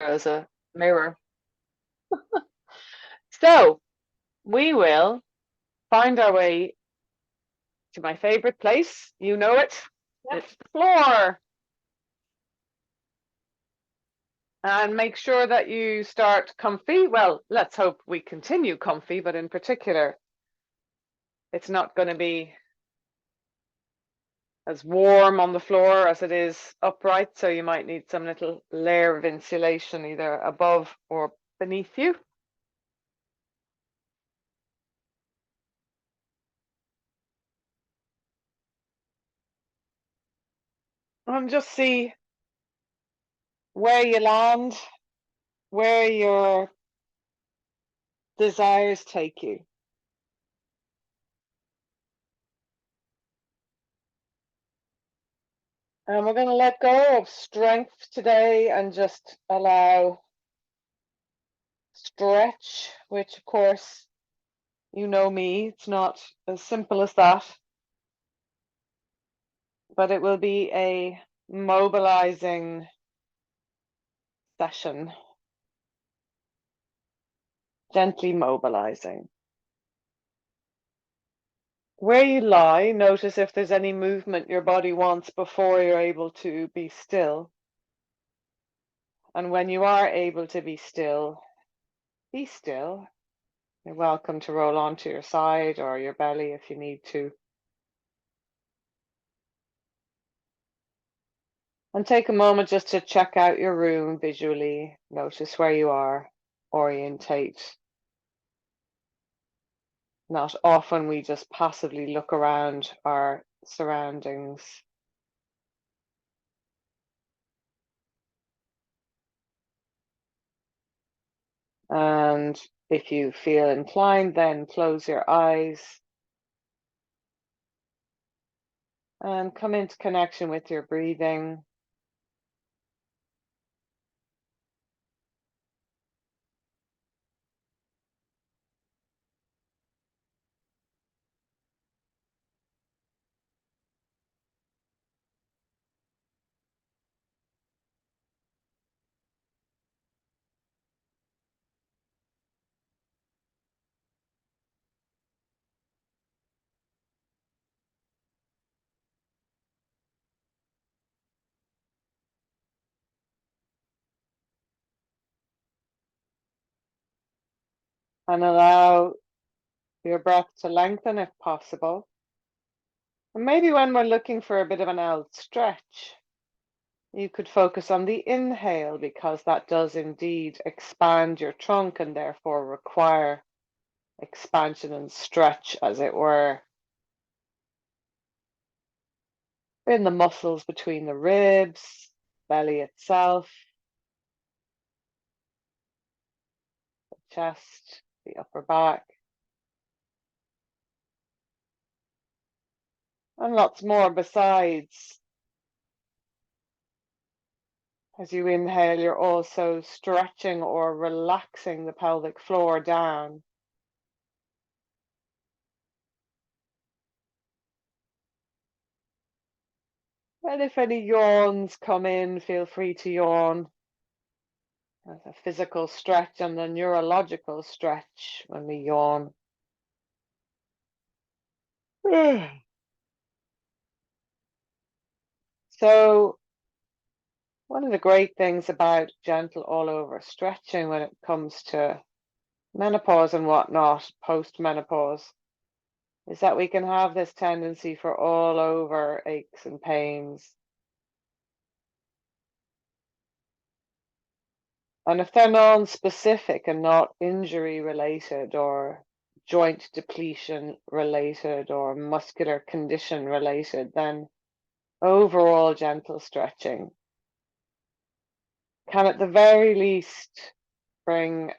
as a mirror. So we will find our way to my favorite place. You know it. Yep. It's the floor. And make sure that you start comfy. Well, let's hope we continue comfy, but in particular, it's not going to be as warm on the floor as it is upright. So you might need some little layer of insulation either above or beneath you. And just see where you land, where your desires take you. And we're going to let go of strength today and just allow stretch, which of course, you know me, it's not as simple as that, but it will be a mobilizing session, gently mobilizing. Where you lie, notice if there's any movement your body wants before you're able to be still. And when you are able to be still, be still. You're welcome to roll onto your side or your belly if you need to. And take a moment just to check out your room visually. Notice where you are, orientate. Not often we just passively look around our surroundings. And if you feel inclined, then close your eyes and come into connection with your breathing. And allow your breath to lengthen if possible. And maybe when we're looking for a bit of an outstretch, you could focus on the inhale because that does indeed expand your trunk and therefore require expansion and stretch, as it were, in the muscles between the ribs, belly itself, the chest, the upper back, and lots more besides. As you inhale, you're also stretching or relaxing the pelvic floor down. And if any yawns come in, feel free to yawn. There's a physical stretch and a neurological stretch when we yawn. So one of the great things about gentle all over stretching when it comes to menopause and whatnot, post-menopause, is that we can have this tendency for all over aches and pains. And if they're non-specific and not injury related or joint depletion related or muscular condition related, then overall gentle stretching can at the very least bring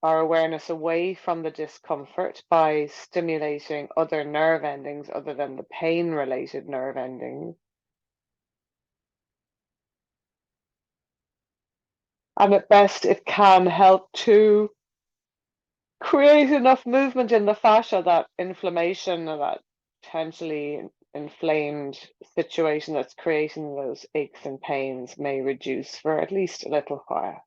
our awareness away from the discomfort by stimulating other nerve endings other than the pain related nerve endings. And at best, it can help to create enough movement in the fascia that inflammation or that potentially inflamed situation that's creating those aches and pains may reduce for at least a little while.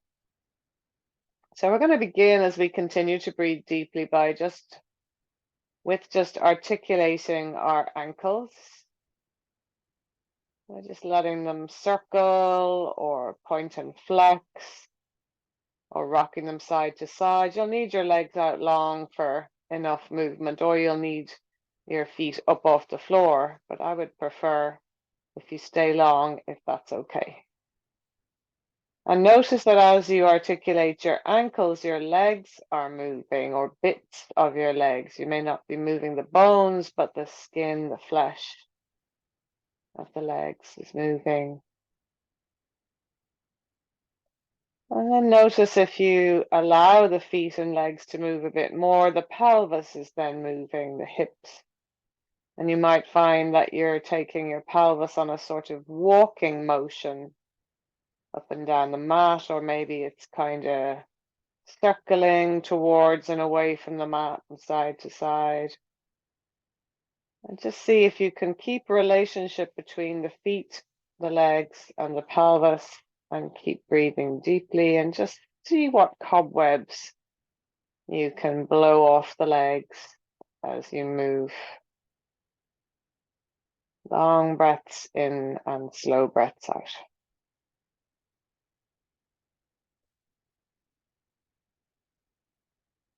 So we're going to begin as we continue to breathe deeply by just articulating our ankles. We're just letting them circle or point and flex or rocking them side to side. You'll need your legs out long for enough movement, or you'll need your feet up off the floor, but I would prefer if you stay long, if that's okay. And notice that as you articulate your ankles, your legs are moving, or bits of your legs. You may not be moving the bones, but the skin, the flesh of the legs is moving. And then notice if you allow the feet and legs to move a bit more, the pelvis is then moving, the hips. And you might find that you're taking your pelvis on a sort of walking motion up and down the mat, or maybe it's kind of circling towards and away from the mat from side to side. And just see if you can keep a relationship between the feet, the legs, and the pelvis, and keep breathing deeply, and just see what cobwebs you can blow off the legs as you move. Long breaths in and slow breaths out.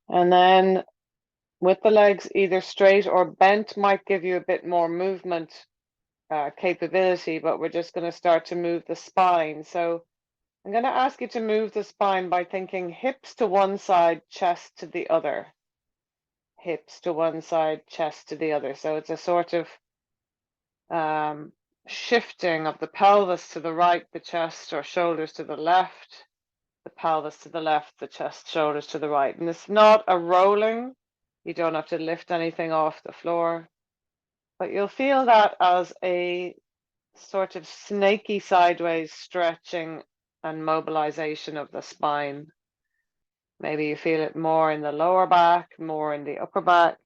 And then with the legs either straight or bent might give you a bit more movement capability, but we're just going to start to move the spine. So I'm going to ask you to move the spine by thinking hips to one side, chest to the other. Hips to one side, chest to the other. So it's a sort of shifting of the pelvis to the right, the chest or shoulders to the left, the pelvis to the left, the chest, shoulders to the right. And it's not a rolling. You don't have to lift anything off the floor, but you'll feel that as a sort of snaky sideways stretching and mobilization of the spine. Maybe you feel it more in the lower back, more in the upper back.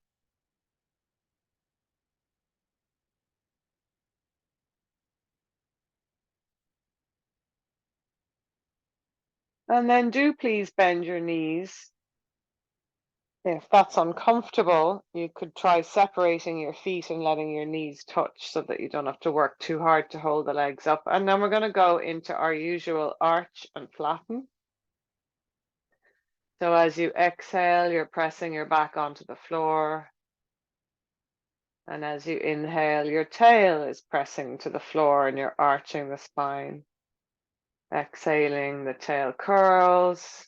And then do please bend your knees. If that's uncomfortable, you could try separating your feet and letting your knees touch so that you don't have to work too hard to hold the legs up. And then we're going to go into our usual arch and flatten. So as you exhale, you're pressing your back onto the floor. And as you inhale, your tail is pressing to the floor and you're arching the spine. Exhaling, the tail curls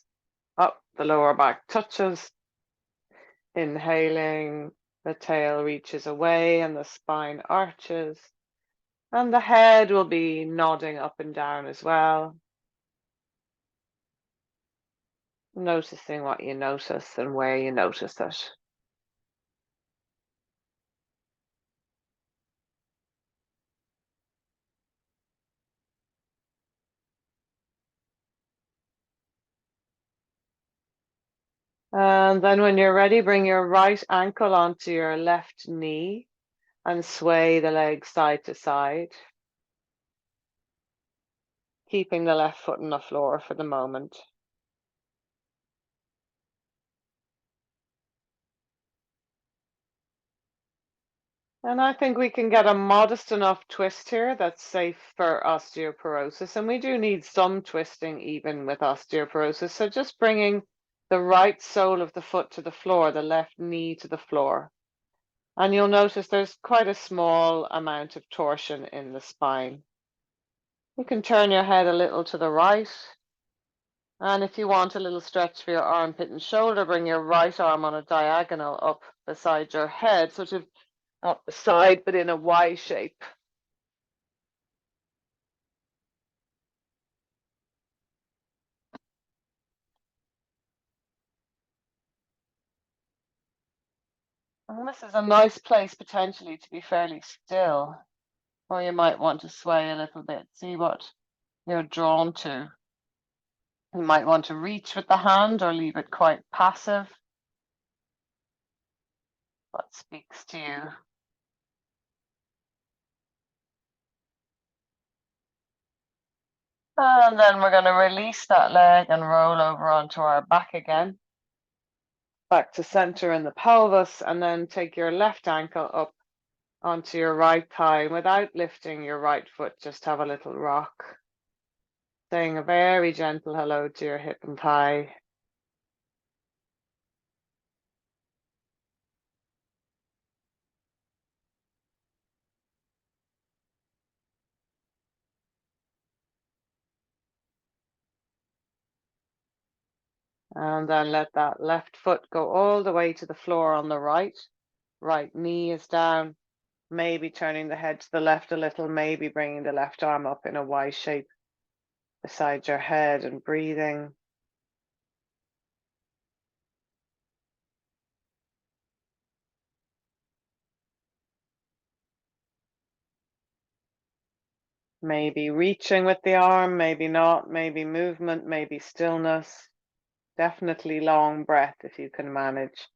up, the lower back touches. Inhaling, the tail reaches away and the spine arches. And the head will be nodding up and down as well. Noticing what you notice and where you notice it. And then when you're ready, bring your right ankle onto your left knee and sway the leg side to side, keeping the left foot on the floor for the moment. And I think we can get a modest enough twist here that's safe for osteoporosis. And we do need some twisting even with osteoporosis. So just bringing the right sole of the foot to the floor, the left knee to the floor. And you'll notice there's quite a small amount of torsion in the spine. You can turn your head a little to the right. And if you want a little stretch for your armpit and shoulder, bring your right arm on a diagonal up beside your head, sort of up the side, but in a Y shape. And this is a nice place potentially to be fairly still, or you might want to sway a little bit, see what you're drawn to. You might want to reach with the hand or leave it quite passive. What speaks to you? And then we're going to release that leg and roll over onto our back again. Back to center in the pelvis, and then take your left ankle up onto your right thigh without lifting your right foot. Just have a little rock, saying a very gentle hello to your hip and thigh. And then let that left foot go all the way to the floor on the right. Right knee is down, maybe turning the head to the left a little, maybe bringing the left arm up in a Y shape beside your head and breathing. Maybe reaching with the arm, maybe not, maybe movement, maybe stillness. Definitely long breath if you can manage.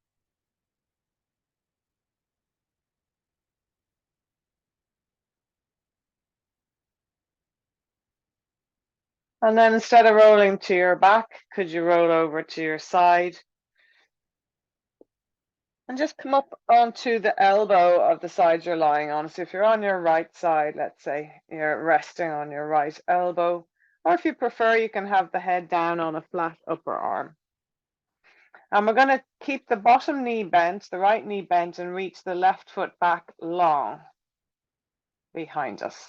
And then instead of rolling to your back, could you roll over to your side? And just come up onto the elbow of the side you're lying on. So if you're on your right side, let's say you're resting on your right elbow, or if you prefer, you can have the head down on a flat upper arm. And we're going to keep the bottom knee bent, the right knee bent, and reach the left foot back long behind us.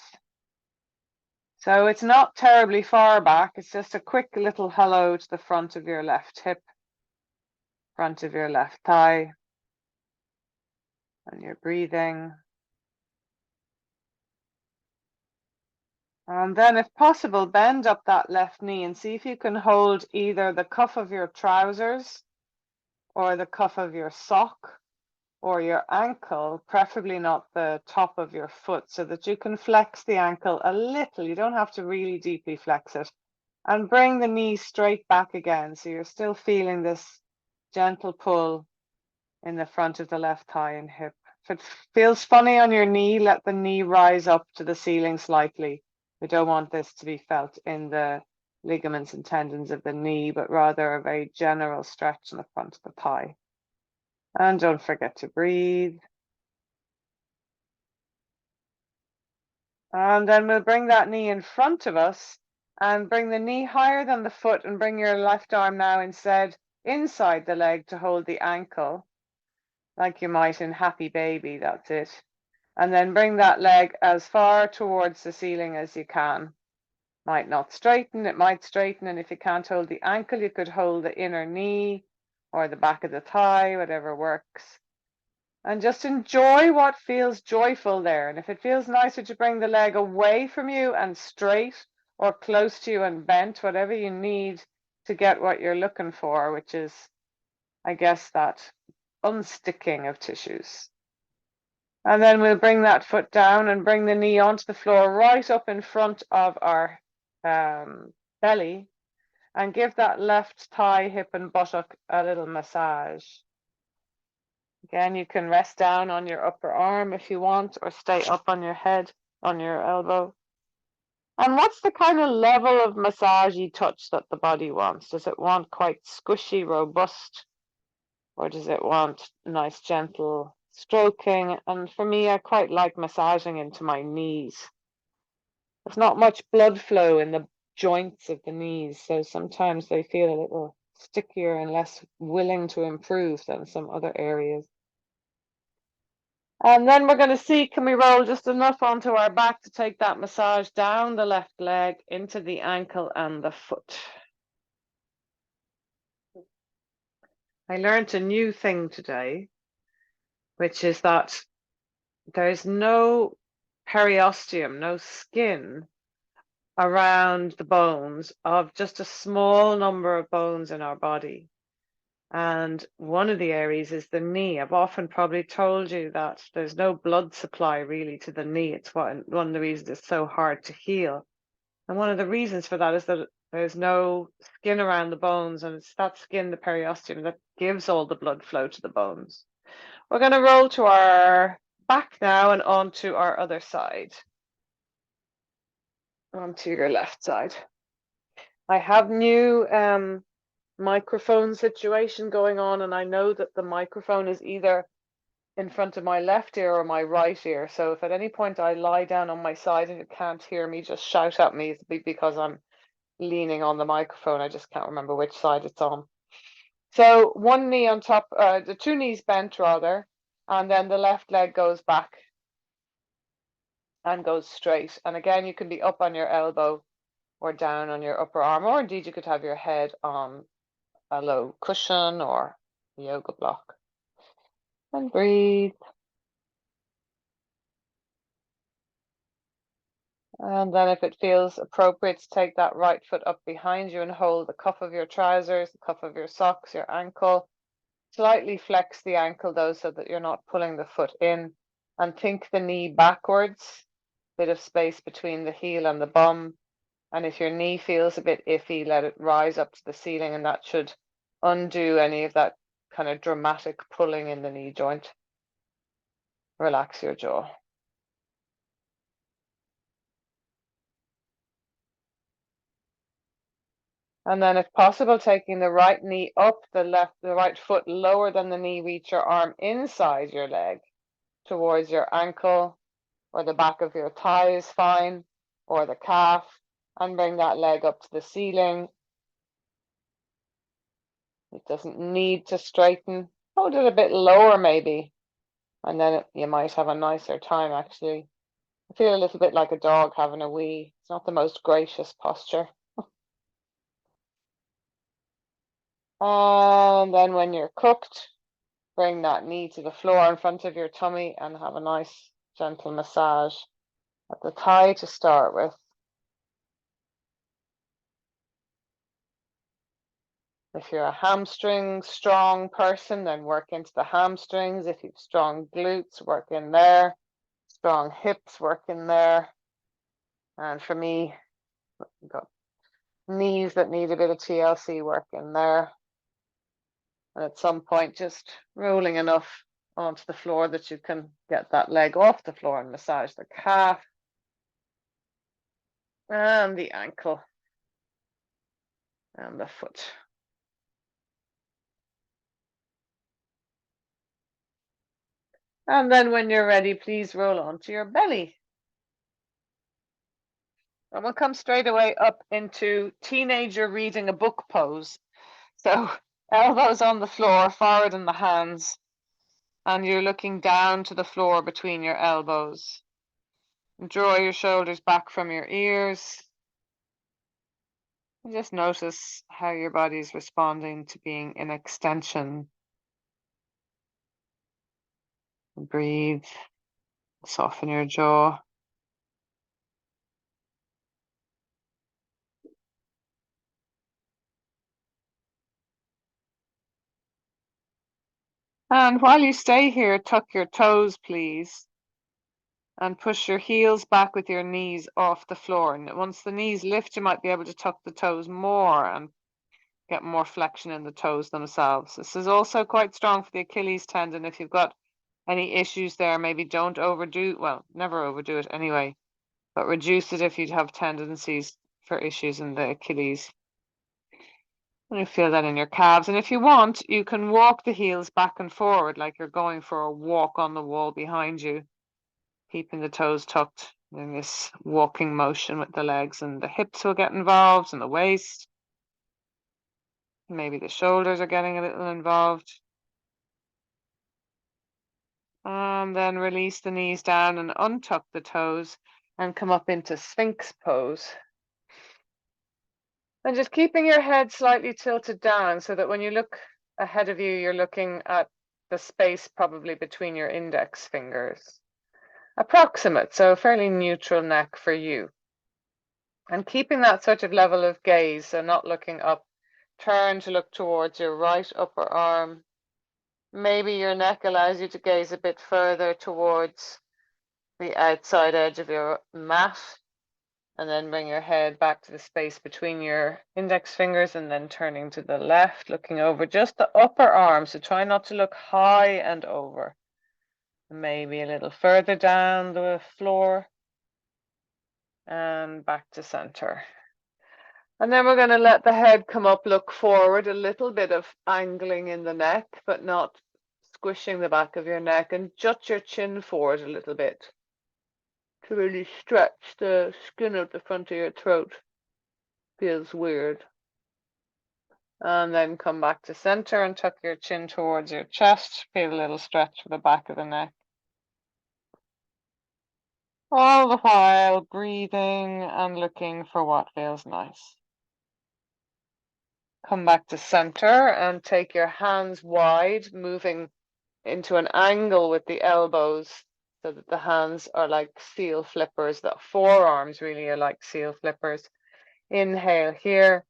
So it's not terribly far back. It's just a quick little hello to the front of your left hip, front of your left thigh, and you're breathing. And then, if possible, bend up that left knee and see if you can hold either the cuff of your trousers or the cuff of your sock or your ankle, preferably not the top of your foot, so that you can flex the ankle a little. You don't have to really deeply flex it. And bring the knee straight back again, so you're still feeling this gentle pull in the front of the left thigh and hip. If it feels funny on your knee, let the knee rise up to the ceiling slightly. We don't want this to be felt in the ligaments and tendons of the knee, but rather a very general stretch in the front of the thigh. And don't forget to breathe. And then we'll bring that knee in front of us and bring the knee higher than the foot, and bring your left arm now instead inside the leg to hold the ankle, like you might in Happy Baby. That's it. And then bring that leg as far towards the ceiling as you can. Might not straighten, it might straighten, and if you can't hold the ankle, you could hold the inner knee or the back of the thigh, whatever works. And just enjoy what feels joyful there. And if it feels nicer to bring the leg away from you and straight, or close to you and bent, whatever you need to get what you're looking for, which is, I guess, that unsticking of tissues. And then we'll bring that foot down and bring the knee onto the floor right up in front of our belly, and give that left thigh, hip, and buttock a little massage. Again, you can rest down on your upper arm if you want, or stay up on your head, on your elbow. And what's the kind of level of massagey touch that the body wants? Does it want quite squishy, robust, or does it want nice, gentle stroking? And for me, I quite like massaging into my knees. There's not much blood flow in the joints of the knees, so sometimes they feel a little stickier and less willing to improve than some other areas. And then we're going to see, can we roll just enough onto our back to take that massage down the left leg into the ankle and the foot. I learned a new thing today, which is that there's no periosteum, no skin around the bones of just a small number of bones in our body. And one of the areas is the knee. I've often probably told you that there's no blood supply really to the knee. It's one of the reasons it's so hard to heal. And one of the reasons for that is that there's no skin around the bones, and it's that skin, the periosteum, that gives all the blood flow to the bones. We're going to roll to our back now and onto our other side, onto your left side. I have new microphone situation going on, and I know that the microphone is either in front of my left ear or my right ear. So if at any point I lie down on my side and you can't hear me, just shout at me. It'll be because I'm leaning on the microphone. I just can't remember which side it's on. So one knee on top, the two knees bent rather, and then the left leg goes back and goes straight. And again, you can be up on your elbow or down on your upper arm, or indeed you could have your head on a low cushion or yoga block. And breathe. And then if it feels appropriate to take that right foot up behind you and hold the cuff of your trousers, the cuff of your socks, your ankle. Slightly flex the ankle though, so that you're not pulling the foot in, and think the knee backwards, bit of space between the heel and the bum. And if your knee feels a bit iffy, let it rise up to the ceiling, and that should undo any of that kind of dramatic pulling in the knee joint. Relax your jaw. And then if possible, taking the right knee up, the right foot lower than the knee, reach your arm inside your leg towards your ankle, or the back of your thigh is fine, or the calf, and bring that leg up to the ceiling. It doesn't need to straighten. Hold it a bit lower maybe, and then you might have a nicer time actually. I feel a little bit like a dog having a wee. It's not the most gracious posture. And then when you're cooked, bring that knee to the floor in front of your tummy and have a nice gentle massage at the thigh to start with. If you're a hamstring strong person, then work into the hamstrings. If you've strong glutes, work in there. Strong hips, work in there. And for me, I've got knees that need a bit of TLC, work in there. And at some point, just rolling enough onto the floor that you can get that leg off the floor and massage the calf and the ankle and the foot. And then when you're ready, please roll onto your belly. And we'll come straight away up into teenager reading a book pose. So elbows on the floor, forward in the hands, and you're looking down to the floor between your elbows. Draw your shoulders back from your ears. And just notice how your body's responding to being in extension. Breathe, soften your jaw. And while you stay here, tuck your toes, please. And push your heels back with your knees off the floor. And once the knees lift, you might be able to tuck the toes more and get more flexion in the toes themselves. This is also quite strong for the Achilles tendon. If you've got any issues there, maybe don't overdo, well, never overdo it anyway, but reduce it if you'd have tendencies for issues in the Achilles. And you feel that in your calves. And if you want, you can walk the heels back and forward like you're going for a walk on the wall behind you, keeping the toes tucked in this walking motion with the legs, and the hips will get involved and the waist. Maybe the shoulders are getting a little involved. And then release the knees down and untuck the toes and come up into Sphinx pose. And just keeping your head slightly tilted down so that when you look ahead of you, you're looking at the space probably between your index fingers. Approximate, so fairly neutral neck for you. And keeping that sort of level of gaze, so not looking up, turn to look towards your right upper arm. Maybe your neck allows you to gaze a bit further towards the outside edge of your mat, and then bring your head back to the space between your index fingers, and then turning to the left, looking over just the upper arm. So try not to look high and over. Maybe a little further down the floor and back to center. And then we're going to let the head come up, look forward, a little bit of angling in the neck, but not squishing the back of your neck, and jut your chin forward a little bit to really stretch the skin of the front of your throat. Feels weird. And then come back to center and tuck your chin towards your chest. Feel a little stretch for the back of the neck. All the while breathing and looking for what feels nice. Come back to center and take your hands wide, moving into an angle with the elbows so that the hands are like seal flippers, the forearms really are like seal flippers. Inhale here.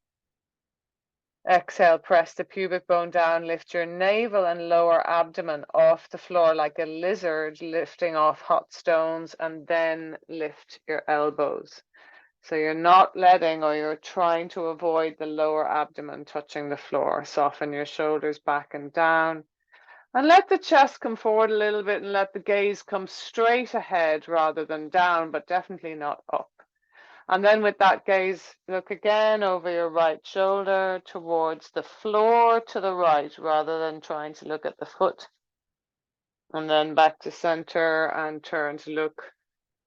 Exhale, press the pubic bone down, lift your navel and lower abdomen off the floor like a lizard lifting off hot stones, and then lift your elbows. So you're not letting, or you're trying to avoid the lower abdomen touching the floor. Soften your shoulders back and down. And let the chest come forward a little bit and let the gaze come straight ahead rather than down, but definitely not up. And then with that gaze, look again over your right shoulder towards the floor to the right rather than trying to look at the foot. And then back to center and turn to look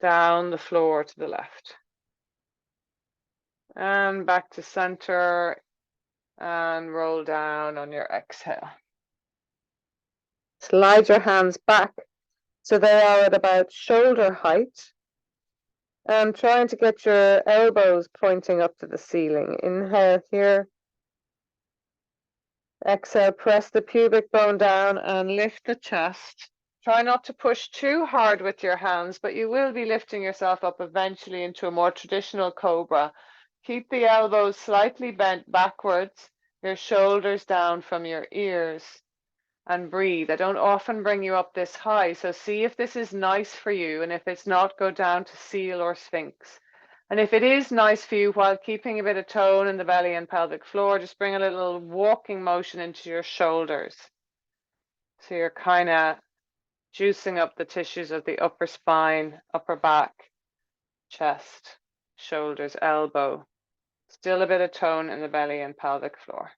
down the floor to the left. And back to center and roll down on your exhale. Slide your hands back so they are at about shoulder height. And trying to get your elbows pointing up to the ceiling. Inhale here. Exhale, press the pubic bone down and lift the chest. Try not to push too hard with your hands, but you will be lifting yourself up eventually into a more traditional cobra. Keep the elbows slightly bent backwards, your shoulders down from your ears, and breathe. I don't often bring you up this high, so see if this is nice for you, and if it's not, go down to seal or sphinx. And if it is nice for you, while keeping a bit of tone in the belly and pelvic floor, just bring a little walking motion into your shoulders. So you're kind of juicing up the tissues of the upper spine, upper back, chest, shoulders, elbow. Still a bit of tone in the belly and pelvic floor.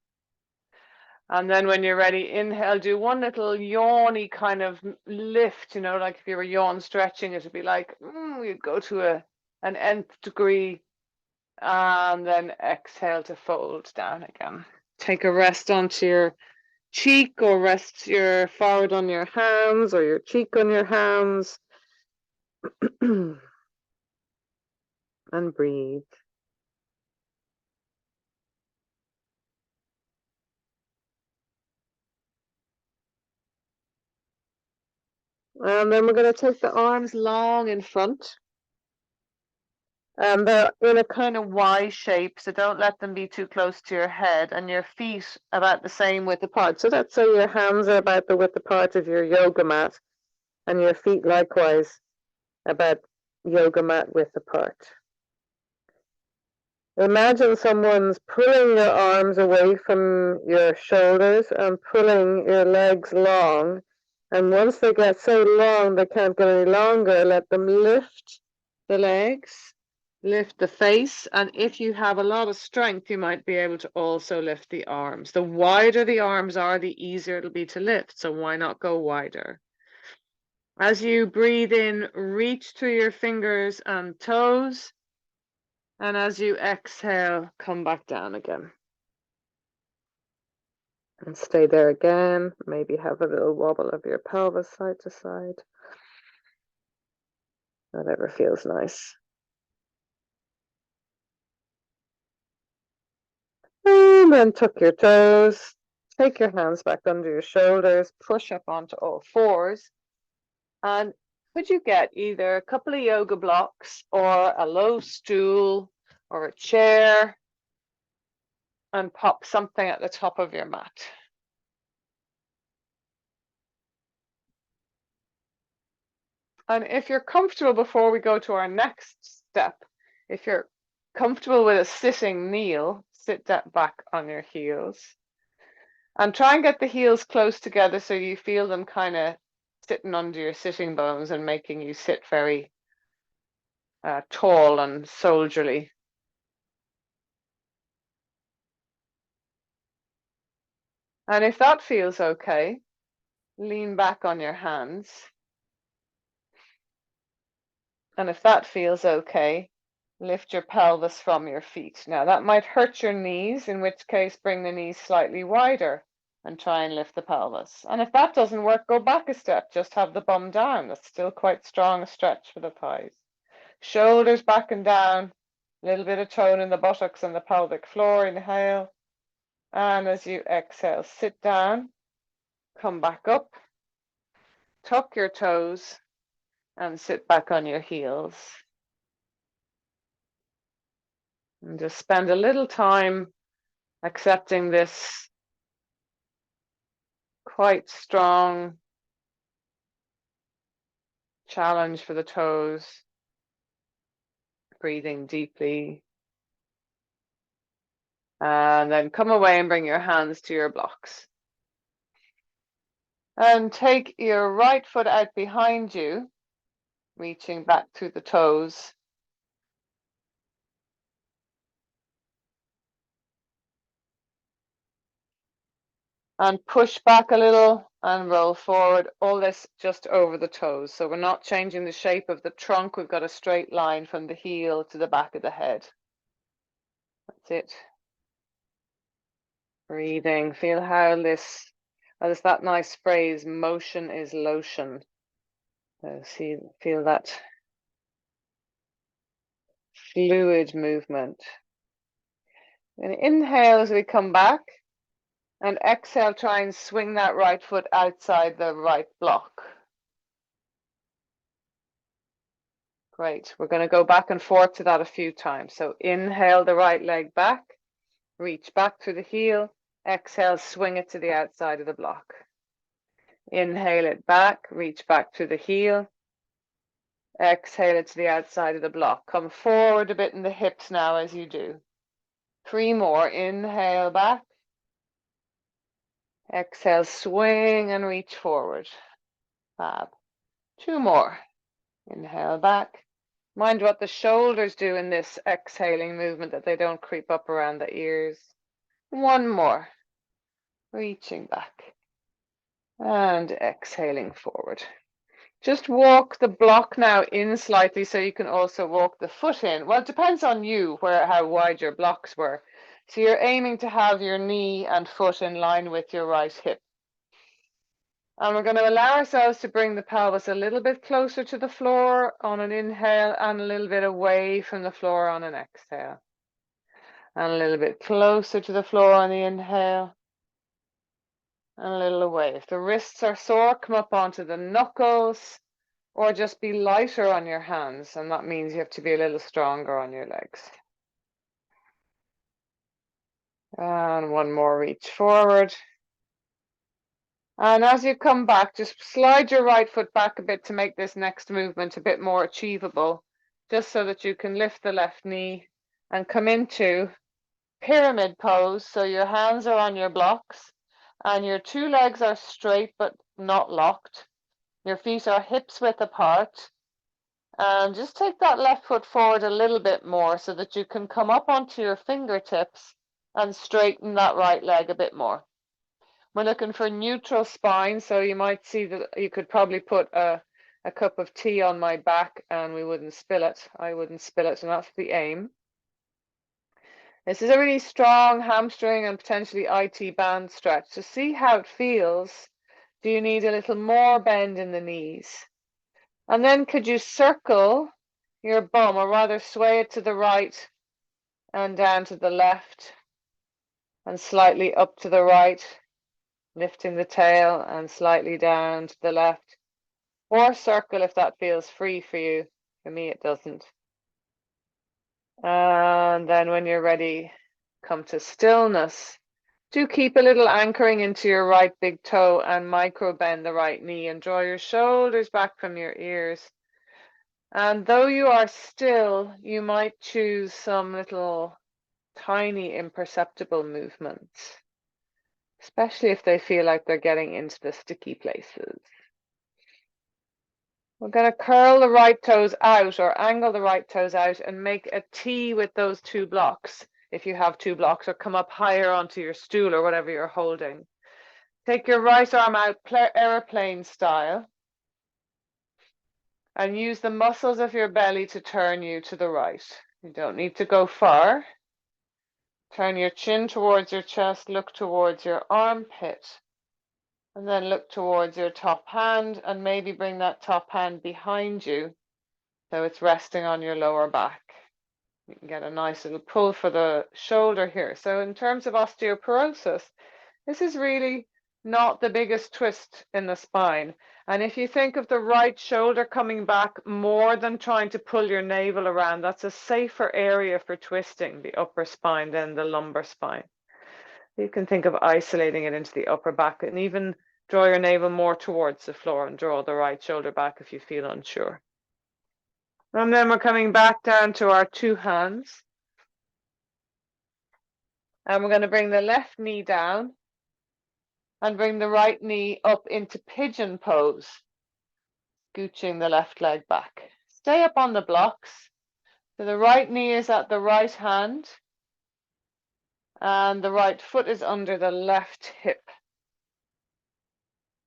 And then when you're ready, inhale, do one little yawny kind of lift, like if you were yawn stretching, it would be like, you'd go to an nth degree. And then exhale to fold down again. Take a rest onto your cheek, or rest your forehead on your hands or your cheek on your hands. And breathe. And then we're going to take the arms long in front. And they're in a kind of Y shape, so don't let them be too close to your head, and your feet about the same width apart. So that's so your hands are about the width apart of your yoga mat, and your feet likewise about yoga mat width apart. Imagine someone's pulling your arms away from your shoulders and pulling your legs long. And once they get so long they can't go any longer, let them lift the legs, lift the face. And if you have a lot of strength, you might be able to also lift the arms. The wider the arms are, the easier it'll be to lift. So why not go wider? As you breathe in, reach through your fingers and toes. And as you exhale, come back down again. And stay there again. Maybe have a little wobble of your pelvis side to side. Whatever feels nice. And then tuck your toes. Take your hands back under your shoulders. Push up onto all fours. And could you get either a couple of yoga blocks or a low stool or a chair, and pop something at the top of your mat. And if you're comfortable, before we go to our next step, if you're comfortable with a sitting kneel, sit that back on your heels. And try and get the heels close together so you feel them kind of sitting under your sitting bones and making you sit very tall and soldierly. And if that feels okay, lean back on your hands. And if that feels okay, lift your pelvis from your feet. Now that might hurt your knees, in which case bring the knees slightly wider and try and lift the pelvis. And if that doesn't work, go back a step, just have the bum down. That's still quite strong stretch for the thighs. Shoulders back and down, a little bit of tone in the buttocks and the pelvic floor. Inhale. And as you exhale, sit down, come back up, tuck your toes, and sit back on your heels. And just spend a little time accepting this quite strong challenge for the toes, breathing deeply. And then come away and bring your hands to your blocks. And take your right foot out behind you, reaching back through the toes. And push back a little and roll forward, all this just over the toes. So we're not changing the shape of the trunk. We've got a straight line from the heel to the back of the head. That's it. Breathing. Feel how this, there's that nice phrase, motion is lotion. So feel that fluid movement. And inhale as we come back. And exhale, try and swing that right foot outside the right block. Great. We're going to go back and forth to that a few times. So inhale the right leg back, reach back through the heel, exhale, swing it to the outside of the block. Inhale it back, reach back through the heel, exhale it to the outside of the block. Come forward a bit in the hips now as you do. 3 more. Inhale back, exhale, swing and reach forward. Fab. 2 more. Inhale back. Mind what the shoulders do in this exhaling movement, that they don't creep up around the ears. 1 more. Reaching back. And exhaling forward. Just walk the block now in slightly so you can also walk the foot in. Well, it depends on you how wide your blocks were. So you're aiming to have your knee and foot in line with your right hip. And we're going to allow ourselves to bring the pelvis a little bit closer to the floor on an inhale and a little bit away from the floor on an exhale. And a little bit closer to the floor on the inhale and a little away. If the wrists are sore, come up onto the knuckles or just be lighter on your hands. And that means you have to be a little stronger on your legs. And 1 more, reach forward. And as you come back, just slide your right foot back a bit to make this next movement a bit more achievable, just so that you can lift the left knee and come into pyramid pose. So your hands are on your blocks and your 2 legs are straight but not locked. Your feet are hips width apart. And just take that left foot forward a little bit more so that you can come up onto your fingertips and straighten that right leg a bit more. We're looking for neutral spine, so you might see that you could probably put a cup of tea on my back and we wouldn't spill it. I wouldn't spill it, and that's the aim. This is a really strong hamstring and potentially IT band stretch. So see how it feels. Do you need a little more bend in the knees? And then could you circle your bum, or rather sway it to the right and down to the left and slightly up to the right, lifting the tail and slightly down to the left, or circle if that feels free for you. For me, it doesn't. And then when you're ready, come to stillness. Do keep a little anchoring into your right big toe and micro bend the right knee and draw your shoulders back from your ears. And though you are still, you might choose some little tiny imperceptible movements, especially if they feel like they're getting into the sticky places. We're going to curl the right toes out or angle the right toes out and make a T with those 2 blocks if you have 2 blocks, or come up higher onto your stool or whatever you're holding. Take your right arm out airplane style and use the muscles of your belly to turn you to the right. You don't need to go far. Turn your chin towards your chest, look towards your armpit, and then look towards your top hand and maybe bring that top hand behind you so it's resting on your lower back. You can get a nice little pull for the shoulder here. So in terms of osteoporosis, this is really not the biggest twist in the spine. And if you think of the right shoulder coming back more than trying to pull your navel around, that's a safer area for twisting the upper spine than the lumbar spine. You can think of isolating it into the upper back and even draw your navel more towards the floor and draw the right shoulder back if you feel unsure. And then we're coming back down to our two hands. And we're going to bring the left knee down and bring the right knee up into pigeon pose, scooching the left leg back. Stay up on the blocks. So the right knee is at the right hand and the right foot is under the left hip.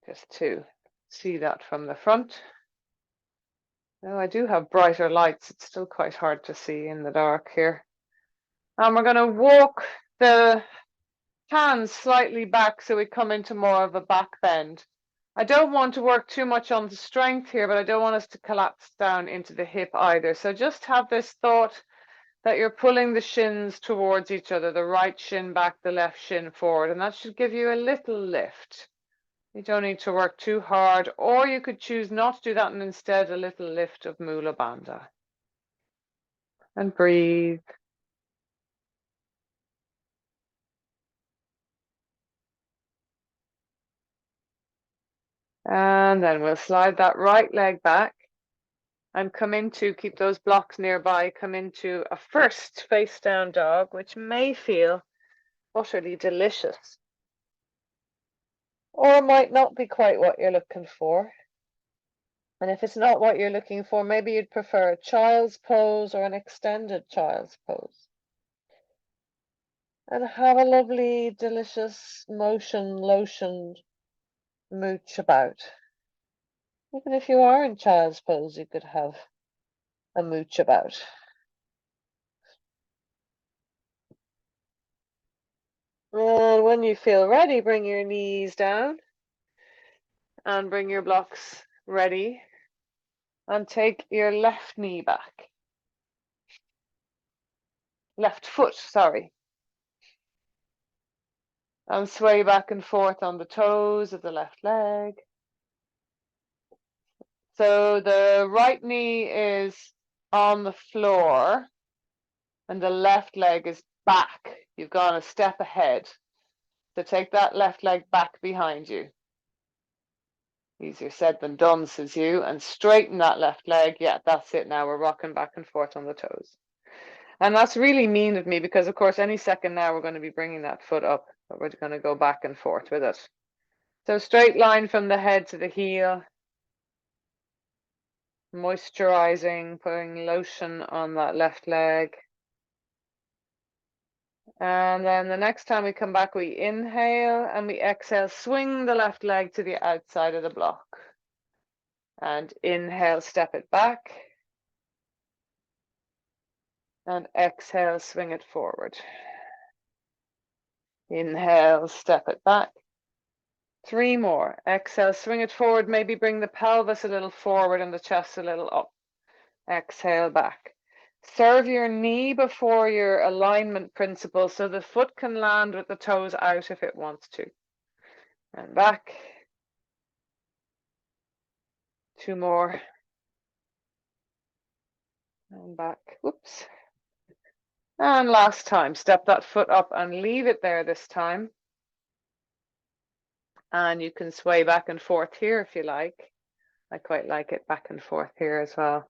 Just to see that from the front. Now I do have brighter lights. It's still quite hard to see in the dark here. And we're going to walk the hands slightly back so we come into more of a back bend. I don't want to work too much on the strength here, but I don't want us to collapse down into the hip either. So just have this thought that you're pulling the shins towards each other, the right shin back, the left shin forward, and that should give you a little lift. You don't need to work too hard, or you could choose not to do that and instead a little lift of Mula Bandha. And breathe. And then we'll slide that right leg back and come into, keep those blocks nearby, come into a first face down dog, which may feel utterly delicious. Or might not be quite what you're looking for. And if it's not what you're looking for, maybe you'd prefer a child's pose or an extended child's pose. And have a lovely, delicious motion, lotion mooch about. Even if you are in child's pose, you could have a mooch about. And when you feel ready, bring your knees down and bring your blocks ready and take your left knee back. Left foot, sorry. And sway back and forth on the toes of the left leg. So the right knee is on the floor and the left leg is back. You've gone a step ahead. So take that left leg back behind you. Easier said than done, says you, and straighten that left leg. Yeah, that's it now. We're rocking back and forth on the toes. And that's really mean of me because, of course, any second now we're going to be bringing that foot up, but we're going to go back and forth with it. So straight line from the head to the heel. Moisturizing, putting lotion on that left leg. And then the next time we come back, we inhale and we exhale, swing the left leg to the outside of the block. And inhale, step it back. And exhale, swing it forward. Inhale, step it back. 3 more. Exhale, swing it forward. Maybe bring the pelvis a little forward and the chest a little up. Exhale, back. Serve your knee before your alignment principle so the foot can land with the toes out if it wants to. And back. 2 more. And back. Whoops. And last time, step that foot up and leave it there this time. And you can sway back and forth here if you like. I quite like it back and forth here as well.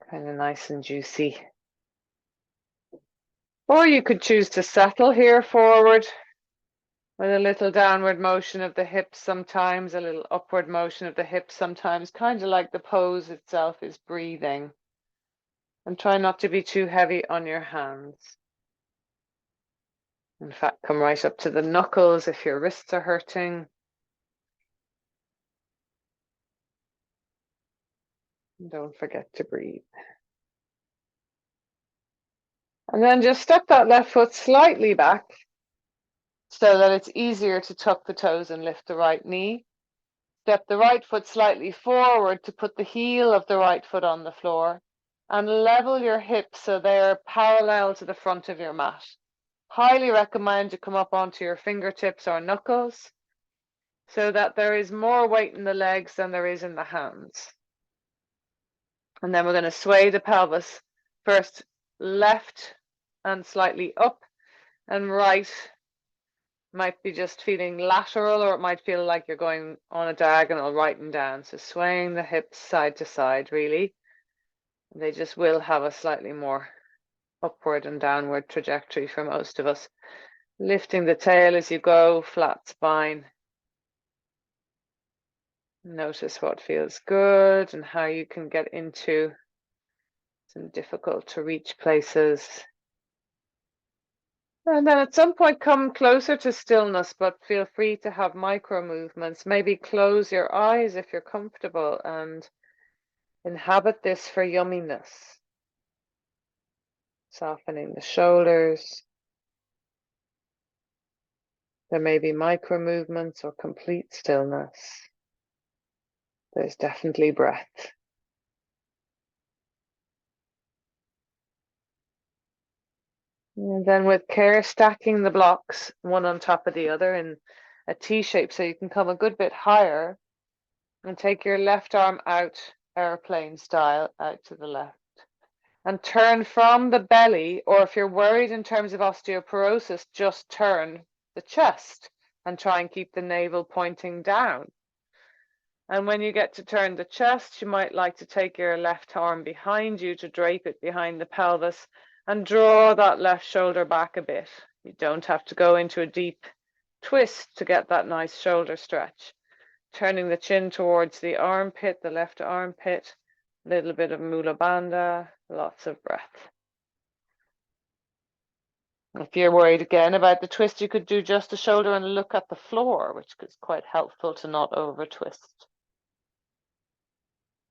Kind of nice and juicy. Or you could choose to settle here forward with a little downward motion of the hips sometimes, a little upward motion of the hips sometimes, kind of like the pose itself is breathing. And try not to be too heavy on your hands. In fact, come right up to the knuckles if your wrists are hurting. And don't forget to breathe. And then just step that left foot slightly back so that it's easier to tuck the toes and lift the right knee. Step the right foot slightly forward to put the heel of the right foot on the floor and level your hips so they're parallel to the front of your mat. Highly recommend you come up onto your fingertips or knuckles so that there is more weight in the legs than there is in the hands. And then we're going to sway the pelvis first left and slightly up, and right might be just feeling lateral, or it might feel like you're going on a diagonal right and down. So swaying the hips side to side, really. They just will have a slightly more upward and downward trajectory for most of us. Lifting the tail as you go, flat spine. Notice what feels good and how you can get into some difficult to reach places. And then at some point come closer to stillness, but feel free to have micro movements. Maybe close your eyes if you're comfortable and inhabit this for yumminess. Softening the shoulders. There may be micro movements or complete stillness. There's definitely breath. And then with care, stacking the blocks one on top of the other in a T shape so you can come a good bit higher, and take your left arm out, airplane style, out to the left. And turn from the belly, or if you're worried in terms of osteoporosis, just turn the chest and try and keep the navel pointing down. And when you get to turn the chest, you might like to take your left arm behind you to drape it behind the pelvis and draw that left shoulder back a bit. You don't have to go into a deep twist to get that nice shoulder stretch. Turning the chin towards the armpit, the left armpit, a little bit of Mula Bandha, lots of breath. If you're worried again about the twist, you could do just the shoulder and look at the floor, which is quite helpful to not over twist.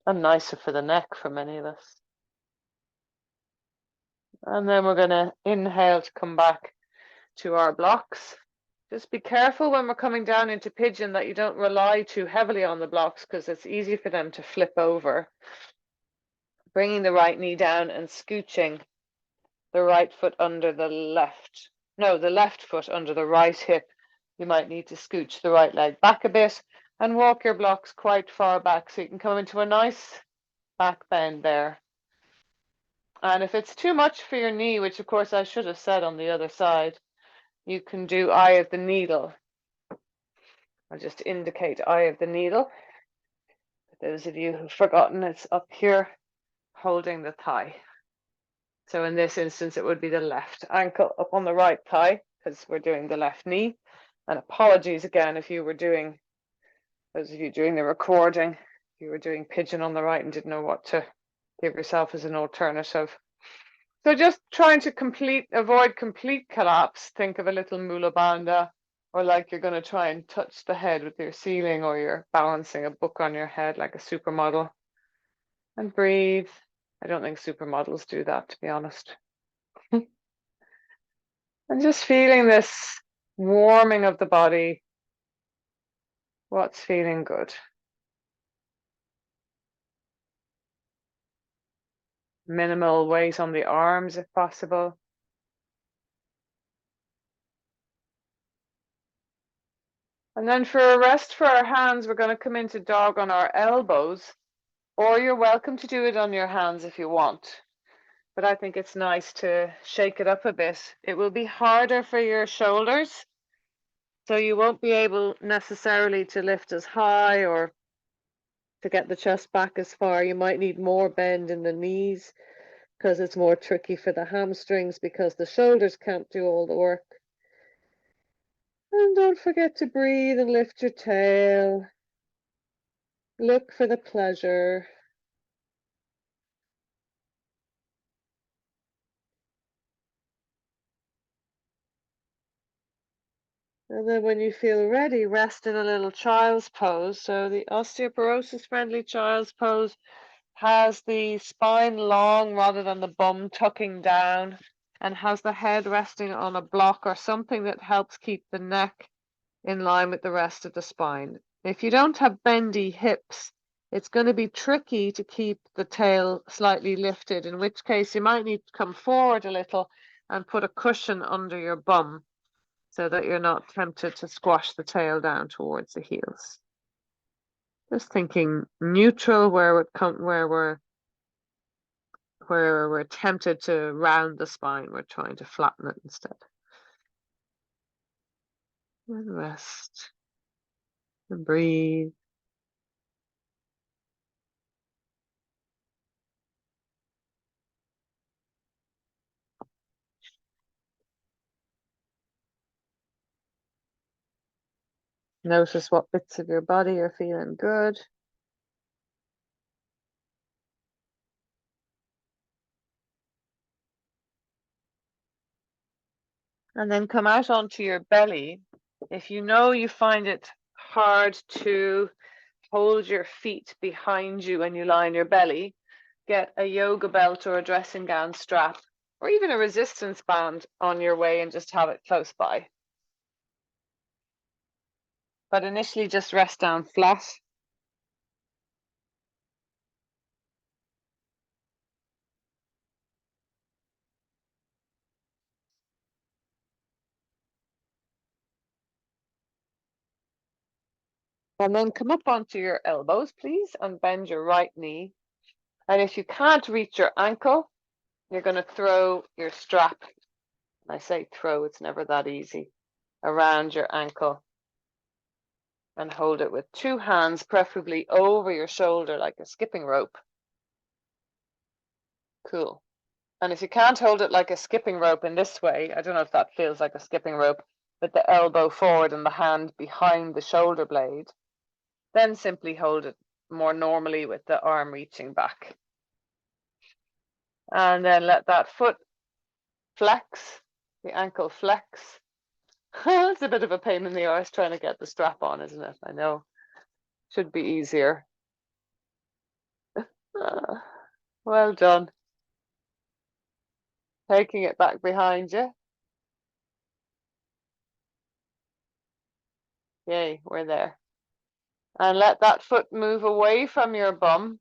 And nicer for the neck for many of us. And then we're going to inhale to come back to our blocks. Just be careful when we're coming down into pigeon that you don't rely too heavily on the blocks, because it's easy for them to flip over. Bringing the right knee down and scooching the right foot under the left. No, the left foot under the right hip. You might need to scooch the right leg back a bit and walk your blocks quite far back so you can come into a nice back bend there. And if it's too much for your knee, which of course I should have said on the other side, you can do eye of the needle. I'll just indicate eye of the needle. For those of you who've forgotten, it's up here holding the thigh. So in this instance, it would be the left ankle up on the right thigh because we're doing the left knee. And apologies again if you were doing, those of you doing the recording, if you were doing pigeon on the right and didn't know what to give yourself as an alternative. So just trying to avoid complete collapse. Think of a little Mula Bandha, or like you're going to try and touch the head with your ceiling, or you're balancing a book on your head like a supermodel. And breathe. I don't think supermodels do that, to be honest. And just feeling this warming of the body. What's feeling good? Minimal weight on the arms if possible. And then for a rest for our hands, we're going to come into dog on our elbows, or you're welcome to do it on your hands if you want. But I think it's nice to shake it up a bit. It will be harder for your shoulders, so you won't be able necessarily to lift as high or to get the chest back as far. You might need more bend in the knees because it's more tricky for the hamstrings because the shoulders can't do all the work. And don't forget to breathe and lift your tail. Look for the pleasure. And then when you feel ready, rest in a little child's pose. So the osteoporosis-friendly child's pose has the spine long rather than the bum tucking down, and has the head resting on a block or something that helps keep the neck in line with the rest of the spine. If you don't have bendy hips, it's going to be tricky to keep the tail slightly lifted, in which case you might need to come forward a little and put a cushion under your bum so that you're not tempted to squash the tail down towards the heels. Just thinking neutral where we're tempted to round the spine, we're trying to flatten it instead. And rest and breathe. Notice what bits of your body are feeling good. And then come out onto your belly. If you know you find it hard to hold your feet behind you when you lie on your belly, get a yoga belt or a dressing gown strap, or even a resistance band on your way and just have it close by. But initially just rest down flat. And then come up onto your elbows, please, and bend your right knee. And if you can't reach your ankle, you're going to throw your strap. I say throw, it's never that easy, around your ankle. And hold it with two hands, preferably over your shoulder like a skipping rope. Cool. And if you can't hold it like a skipping rope in this way, I don't know if that feels like a skipping rope, with the elbow forward and the hand behind the shoulder blade, then simply hold it more normally with the arm reaching back. And then let that foot flex, the ankle flex. It's a bit of a pain in the arse trying to get the strap on, isn't it? I know. Should be easier. Well done. Taking it back behind you. Yay, we're there. And let that foot move away from your bum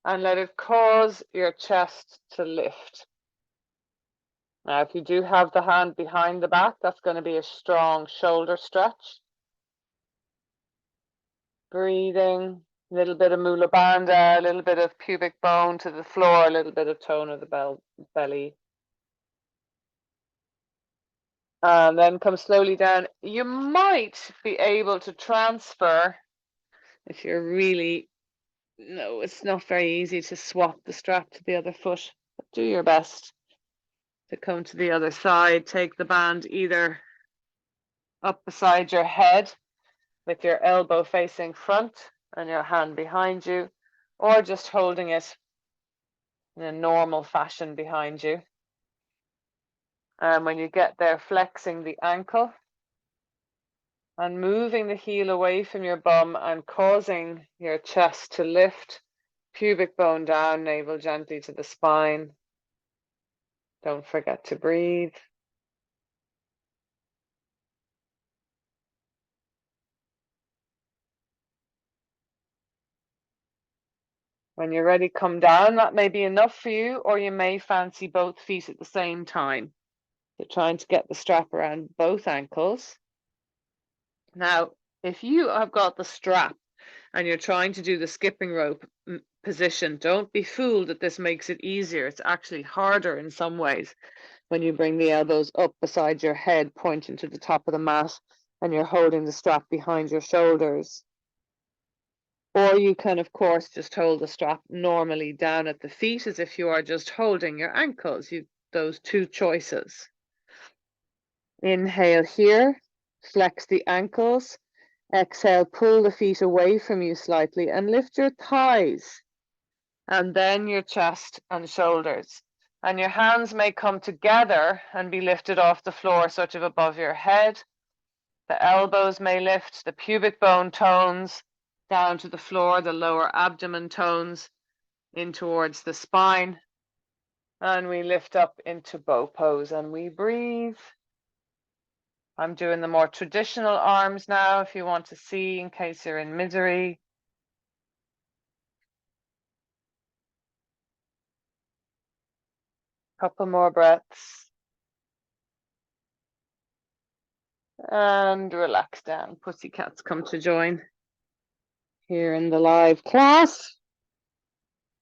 and let it cause your chest to lift. Now, if you do have the hand behind the back, that's going to be a strong shoulder stretch. Breathing, a little bit of mula bandha, a little bit of pubic bone to the floor, a little bit of tone of the belly. And then come slowly down. You might be able to transfer if you're really, no, it's not very easy to swap the strap to the other foot. But do your best to come to the other side. Take the band either up beside your head with your elbow facing front and your hand behind you, or just holding it in a normal fashion behind you. And when you get there, flexing the ankle and moving the heel away from your bum and causing your chest to lift, pubic bone down, navel gently to the spine. Don't forget to breathe. When you're ready, come down. That may be enough for you, or you may fancy both feet at the same time. So trying to get the strap around both ankles. Now, if you have got the strap and you're trying to do the skipping rope position, don't be fooled that this makes it easier. It's actually harder in some ways when you bring the elbows up beside your head, pointing to the top of the mat, and you're holding the strap behind your shoulders. Or you can, of course, just hold the strap normally down at the feet as if you are just holding your ankles. You've those two choices. Inhale here, flex the ankles. Exhale, pull the feet away from you slightly and lift your thighs. And then your chest and shoulders. And your hands may come together and be lifted off the floor, sort of above your head. The elbows may lift, the pubic bone tones down to the floor, the lower abdomen tones in towards the spine. And we lift up into bow pose and we breathe. I'm doing the more traditional arms now if you want to see in case you're in misery. Couple more breaths. And relax down. Pussycats come to join here in the live class.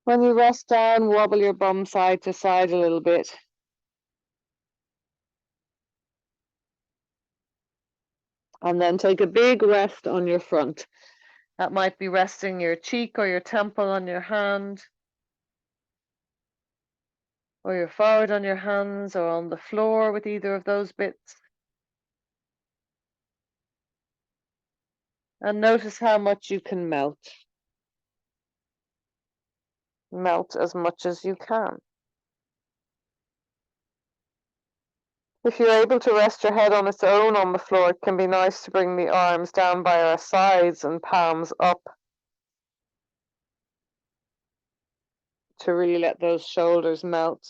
When you rest down, wobble your bum side to side a little bit. And then take a big rest on your front. That might be resting your cheek or your temple on your hand, or your forehead on your hands, or on the floor with either of those bits. And notice how much you can melt. Melt as much as you can. If you're able to rest your head on its own on the floor, it can be nice to bring the arms down by our sides and palms up to really let those shoulders melt.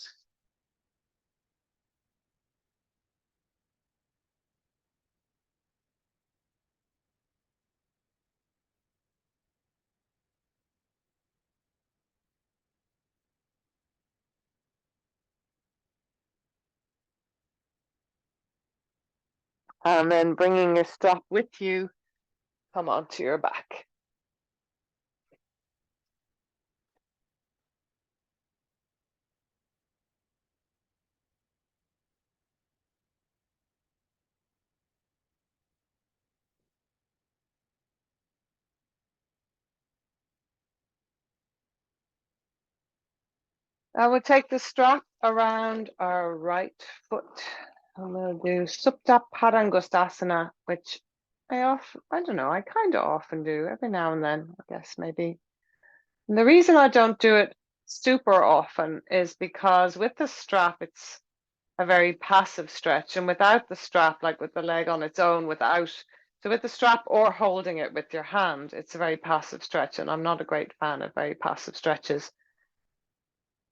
And then bringing your strap with you, come onto your back. I will take the strap around our right foot. I'm going to do Supta Padangustasana, which I don't know, I kind of often do every now and then, I guess maybe. And the reason I don't do it super often is because with the strap, it's a very passive stretch. And without the strap, like with the leg on its own, so with the strap or holding it with your hand, it's a very passive stretch. And I'm not a great fan of very passive stretches.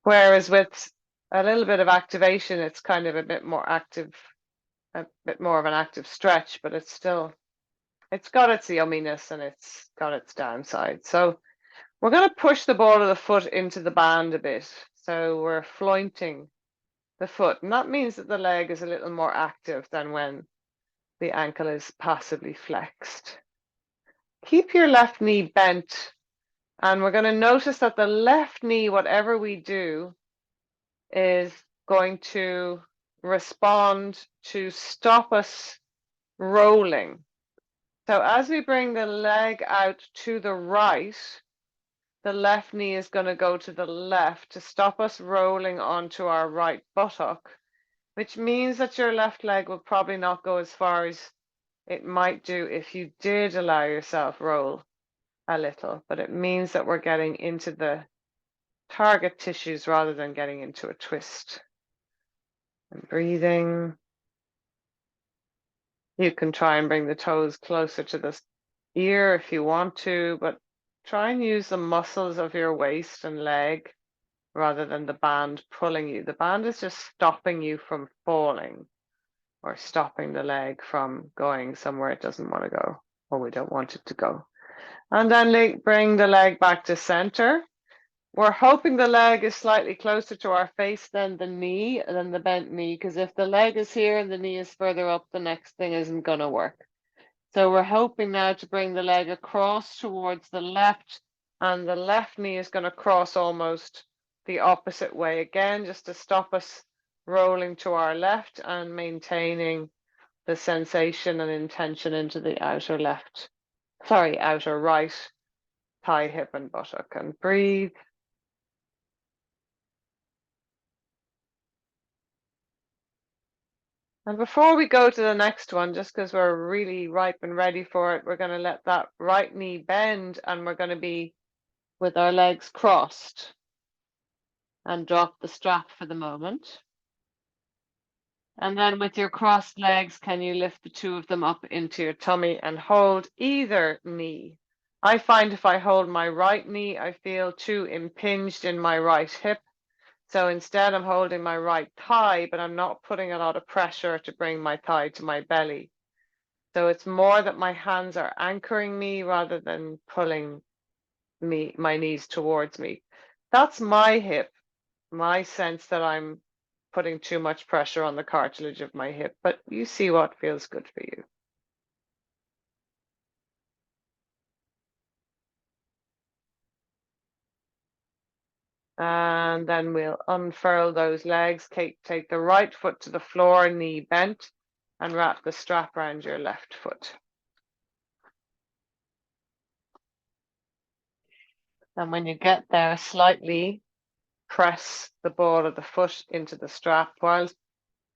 Whereas with a little bit of activation, it's kind of a bit more active, a bit more of an active stretch, but it's got its yumminess and it's got its downside. So we're going to push the ball of the foot into the band a bit. So we're flointing the foot. And that means that the leg is a little more active than when the ankle is passively flexed. Keep your left knee bent. And we're going to notice that the left knee, whatever we do, is going to respond to stop us rolling. So as we bring the leg out to the right, the left knee is going to go to the left to stop us rolling onto our right buttock, which means that your left leg will probably not go as far as it might do if you did allow yourself roll a little, but it means that we're getting into the target tissues rather than getting into a twist. And breathing. You can try and bring the toes closer to the ear if you want to, but try and use the muscles of your waist and leg rather than the band pulling you. The band is just stopping you from falling or stopping the leg from going somewhere it doesn't want to go or we don't want it to go. And then bring the leg back to center. We're hoping the leg is slightly closer to our face than the bent knee, because if the leg is here and the knee is further up, the next thing isn't going to work. So we're hoping now to bring the leg across towards the left, and the left knee is going to cross almost the opposite way again, just to stop us rolling to our left and maintaining the sensation and intention into the outer right thigh, hip, and buttock. And breathe. And before we go to the next one, just because we're really ripe and ready for it, we're going to let that right knee bend and we're going to be with our legs crossed and drop the strap for the moment. And then with your crossed legs, can you lift the two of them up into your tummy and hold either knee? I find if I hold my right knee, I feel too impinged in my right hip. So instead, I'm holding my right thigh, but I'm not putting a lot of pressure to bring my thigh to my belly. So it's more that my hands are anchoring me rather than pulling my knees towards me. That's my hip, my sense that I'm putting too much pressure on the cartilage of my hip, but you see what feels good for you. And then we'll unfurl those legs, take the right foot to the floor, knee bent, and wrap the strap around your left foot. And when you get there, slightly press the ball of the foot into the strap while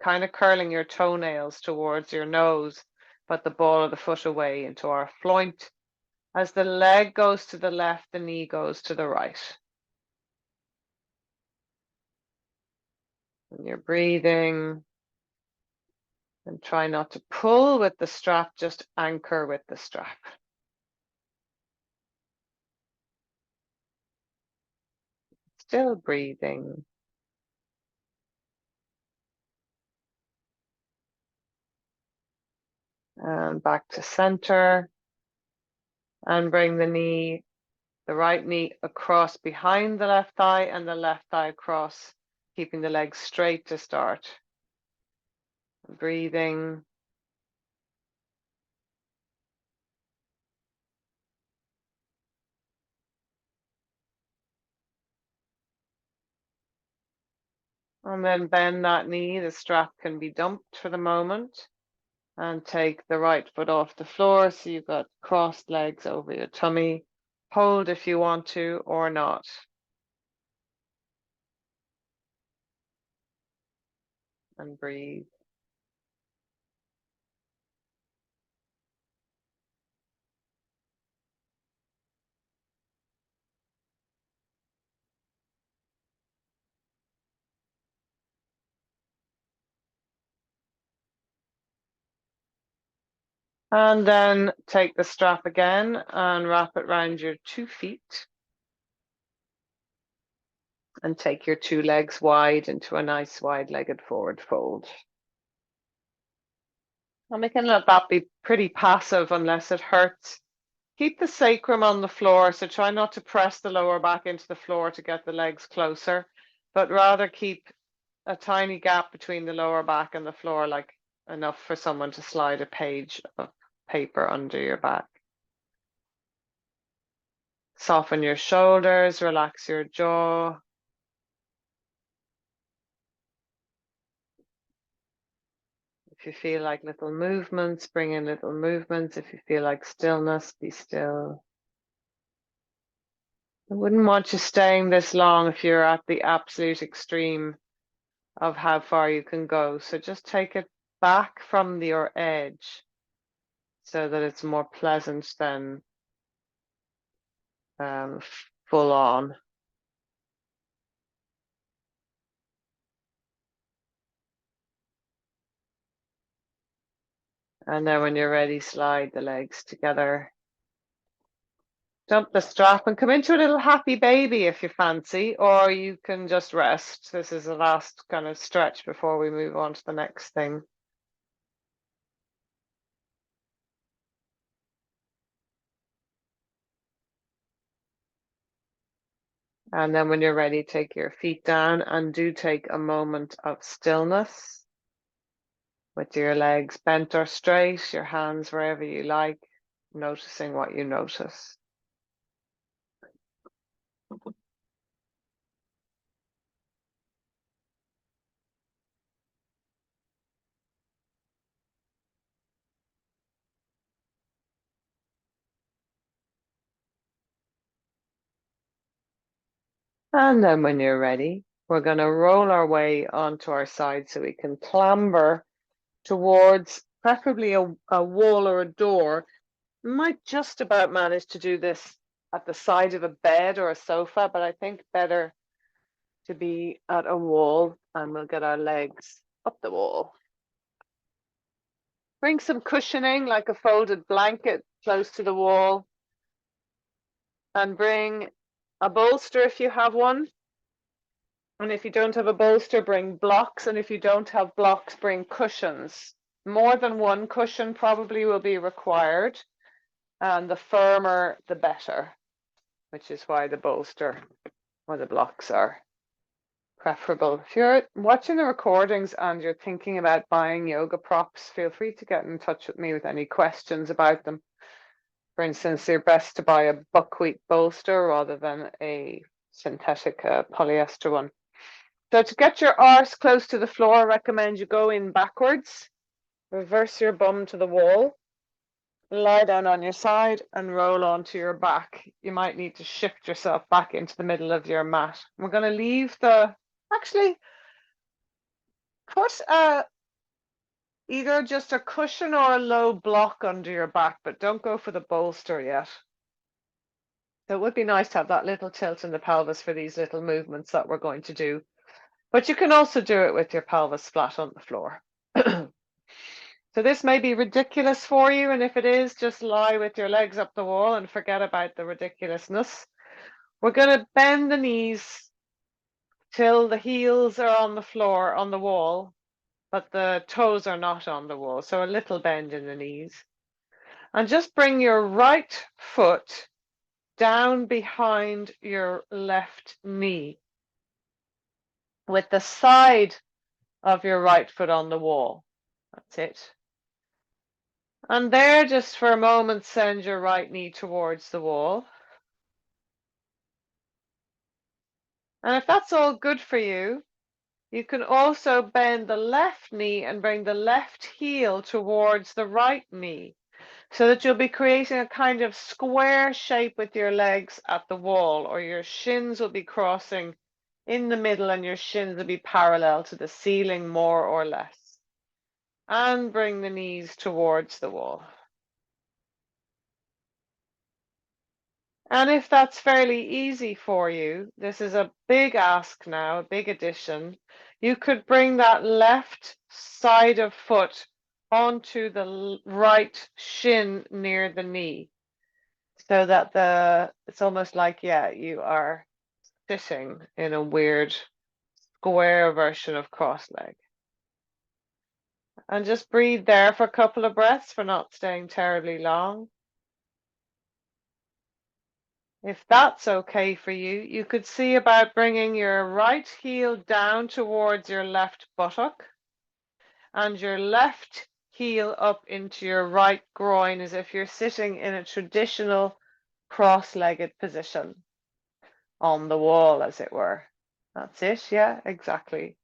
kind of curling your toenails towards your nose, but the ball of the foot away into our floint. As the leg goes to the left, the knee goes to the right. And you're breathing and try not to pull with the strap, just anchor with the strap. Still breathing. And back to center. And bring the right knee across behind the left thigh and the left thigh across, keeping the legs straight to start. Breathing. And then bend that knee. The strap can be dumped for the moment. And take the right foot off the floor so you've got crossed legs over your tummy. Hold if you want to or not. And breathe. And then take the strap again and wrap it around your 2 feet. And take your 2 legs wide into a nice wide-legged forward fold. And we can let that be pretty passive unless it hurts. Keep the sacrum on the floor, so try not to press the lower back into the floor to get the legs closer, but rather keep a tiny gap between the lower back and the floor, like enough for someone to slide a page of paper under your back. Soften your shoulders, relax your jaw. If you feel like little movements, bring in little movements. If you feel like stillness, be still. I wouldn't want you staying this long if you're at the absolute extreme of how far you can go. So just take it back from your edge so that it's more pleasant than full on. And then when you're ready, slide the legs together. Dump the strap and come into a little happy baby if you fancy, or you can just rest. This is the last kind of stretch before we move on to the next thing. And then when you're ready, take your feet down and do take a moment of stillness with your legs bent or straight, your hands wherever you like, noticing what you notice. And then when you're ready, we're going to roll our way onto our side so we can clamber towards preferably a wall or a door. Might just about manage to do this at the side of a bed or a sofa, but I think better to be at a wall, and we'll get our legs up the wall. Bring some cushioning, like a folded blanket, close to the wall. And bring a bolster if you have one. And if you don't have a bolster, bring blocks. And if you don't have blocks, bring cushions. More than one cushion probably will be required. And the firmer, the better, which is why the bolster or the blocks are preferable. If you're watching the recordings and you're thinking about buying yoga props, feel free to get in touch with me with any questions about them. For instance, they're best to buy a buckwheat bolster rather than a synthetic polyester one. So to get your arse close to the floor, I recommend you go in backwards, reverse your bum to the wall, lie down on your side and roll onto your back. You might need to shift yourself back into the middle of your mat. We're going to leave actually, put either just a cushion or a low block under your back, but don't go for the bolster yet. So it would be nice to have that little tilt in the pelvis for these little movements that we're going to do. But you can also do it with your pelvis flat on the floor. So this may be ridiculous for you, and if it is, just lie with your legs up the wall and forget about the ridiculousness. We're going to bend the knees till the heels are on the floor, on the wall, but the toes are not on the wall. So a little bend in the knees. And just bring your right foot down behind your left knee with the side of your right foot on the wall. That's it. And there, just for a moment, send your right knee towards the wall. And if that's all good for you, you can also bend the left knee and bring the left heel towards the right knee, so that you'll be creating a kind of square shape with your legs at the wall, or your shins will be crossing in the middle and your shins will be parallel to the ceiling more or less. And bring the knees towards the wall. And if that's fairly easy for you, this is a big ask now, a big addition. You could bring that left side of foot onto the right shin near the knee, so that it's almost like, yeah, you are sitting in a weird square version of cross leg. And just breathe there for a couple of breaths for not staying terribly long. If that's okay for you, you could see about bringing your right heel down towards your left buttock and your left heel up into your right groin, as if you're sitting in a traditional cross-legged position on the wall, as it were. That's it, yeah, exactly.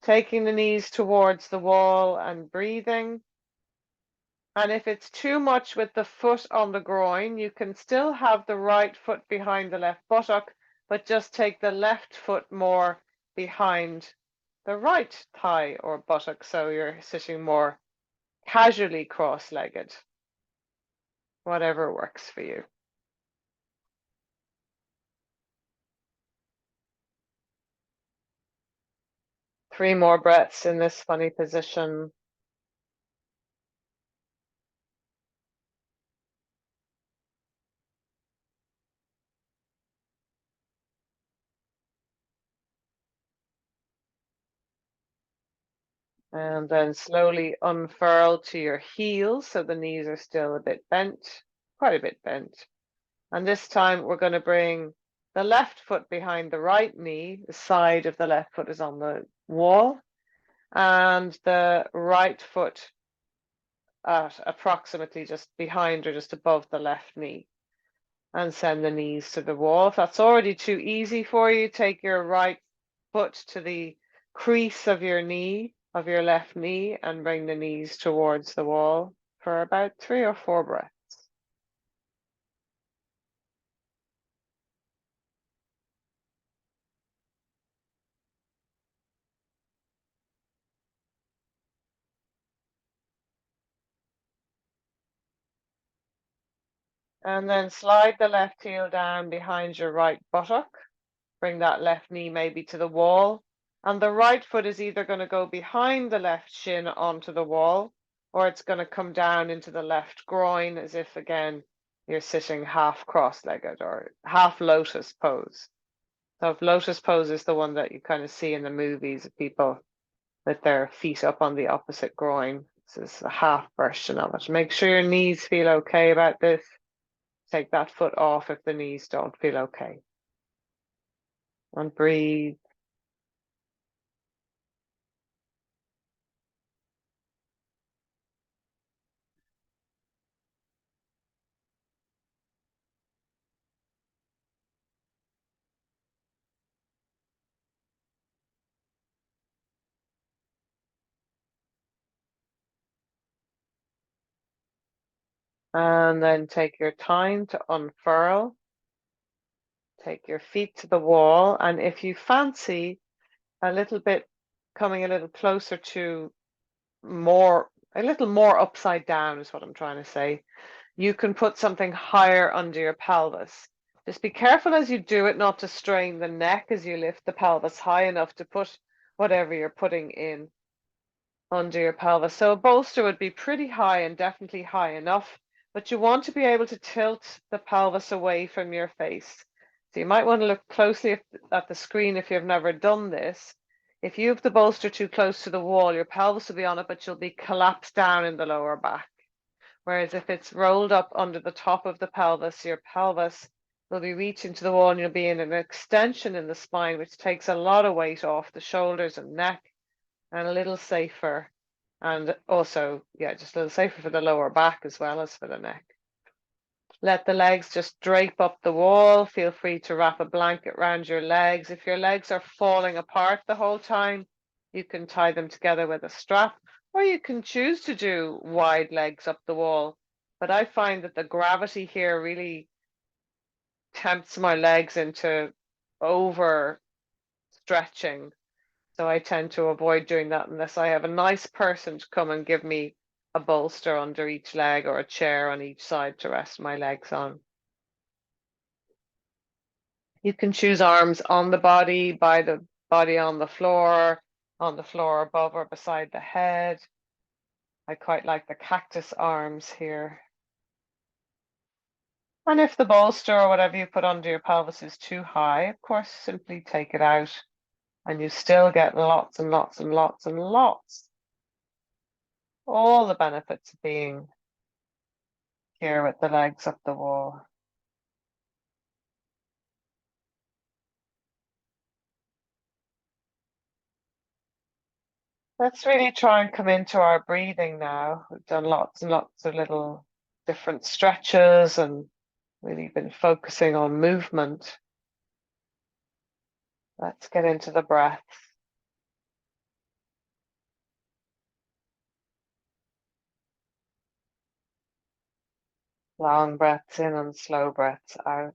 Taking the knees towards the wall and breathing. And if it's too much with the foot on the groin, you can still have the right foot behind the left buttock, but just take the left foot more behind the right thigh or buttock, so you're sitting more casually cross-legged. Whatever works for you. Three more breaths in this funny position. And then slowly unfurl to your heels, so the knees are still a bit bent, quite a bit bent. And this time we're going to bring the left foot behind the right knee. The side of the left foot is on the wall, and the right foot at approximately just behind or just above the left knee. And send the knees to the wall. If that's already too easy for you, take your right foot to the crease of your knee, of your left knee, and bring the knees towards the wall for about 3 or 4 breaths. And then slide the left heel down behind your right buttock. Bring that left knee maybe to the wall. And the right foot is either going to go behind the left shin onto the wall, or it's going to come down into the left groin as if, again, you're sitting half cross-legged or half lotus pose. So if lotus pose is the one that you kind of see in the movies of people with their feet up on the opposite groin, this is a half version of it. Make sure your knees feel okay about this. Take that foot off if the knees don't feel okay. And breathe. And then take your time to unfurl. Take your feet to the wall. And if you fancy a little bit coming a little closer to a little more upside down is what I'm trying to say. You can put something higher under your pelvis. Just be careful as you do it not to strain the neck as you lift the pelvis high enough to put whatever you're putting in under your pelvis. So a bolster would be pretty high and definitely high enough, but you want to be able to tilt the pelvis away from your face. So you might want to look closely at the screen if you've never done this. If you have the bolster too close to the wall, your pelvis will be on it, but you'll be collapsed down in the lower back. Whereas if it's rolled up under the top of the pelvis, your pelvis will be reaching to the wall and you'll be in an extension in the spine, which takes a lot of weight off the shoulders and neck and a little safer. And also, yeah, just a little safer for the lower back as well as for the neck. Let the legs just drape up the wall. Feel free to wrap a blanket around your legs. If your legs are falling apart the whole time, you can tie them together with a strap, or you can choose to do wide legs up the wall. But I find that the gravity here really tempts my legs into over stretching. So I tend to avoid doing that unless I have a nice person to come and give me a bolster under each leg or a chair on each side to rest my legs on. You can choose arms on the body, by the body on the floor above or beside the head. I quite like the cactus arms here. And if the bolster or whatever you put under your pelvis is too high, of course, simply take it out and you still get lots and lots and lots and lots. All the benefits of being here with the legs up the wall. Let's really try and come into our breathing now. We've done lots and lots of little different stretches and really been focusing on movement. Let's get into the breath. Long breaths in and slow breaths out.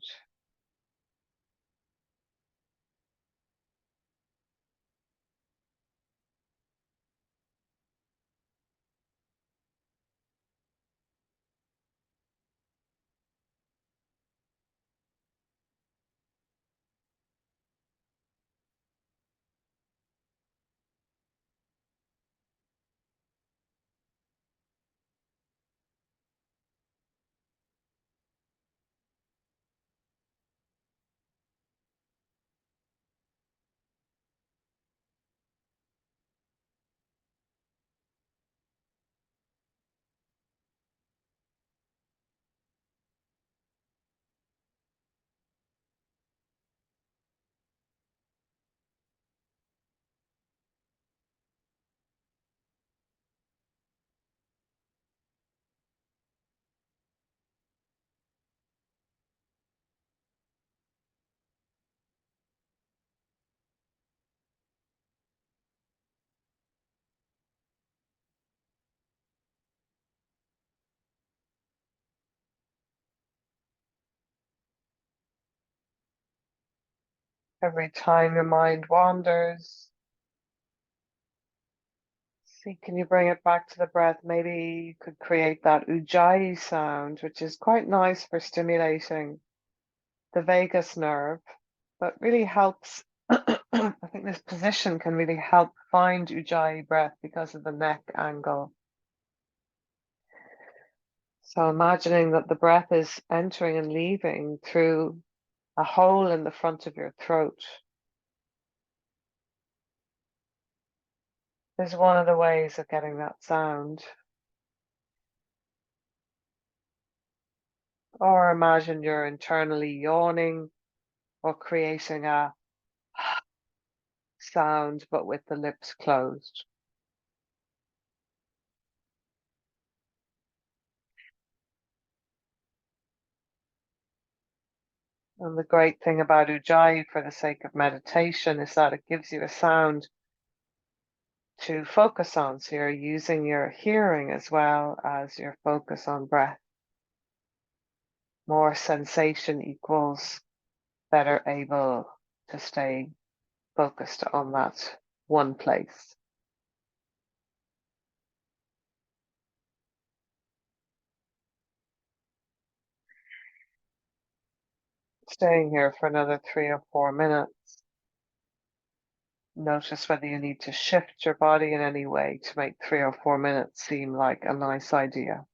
Every time your mind wanders, see, can you bring it back to the breath? Maybe you could create that ujjayi sound, which is quite nice for stimulating the vagus nerve, but really helps. I think this position can really help find ujjayi breath because of the neck angle. So imagining that the breath is entering and leaving through a hole in the front of your throat is one of the ways of getting that sound. Or imagine you're internally yawning or creating a sound, but with the lips closed. And the great thing about Ujjayi for the sake of meditation is that it gives you a sound to focus on. So you're using your hearing as well as your focus on breath. More sensation equals better able to stay focused on that one place. Staying here for another 3 or 4 minutes. Notice whether you need to shift your body in any way to make 3 or 4 minutes seem like a nice idea.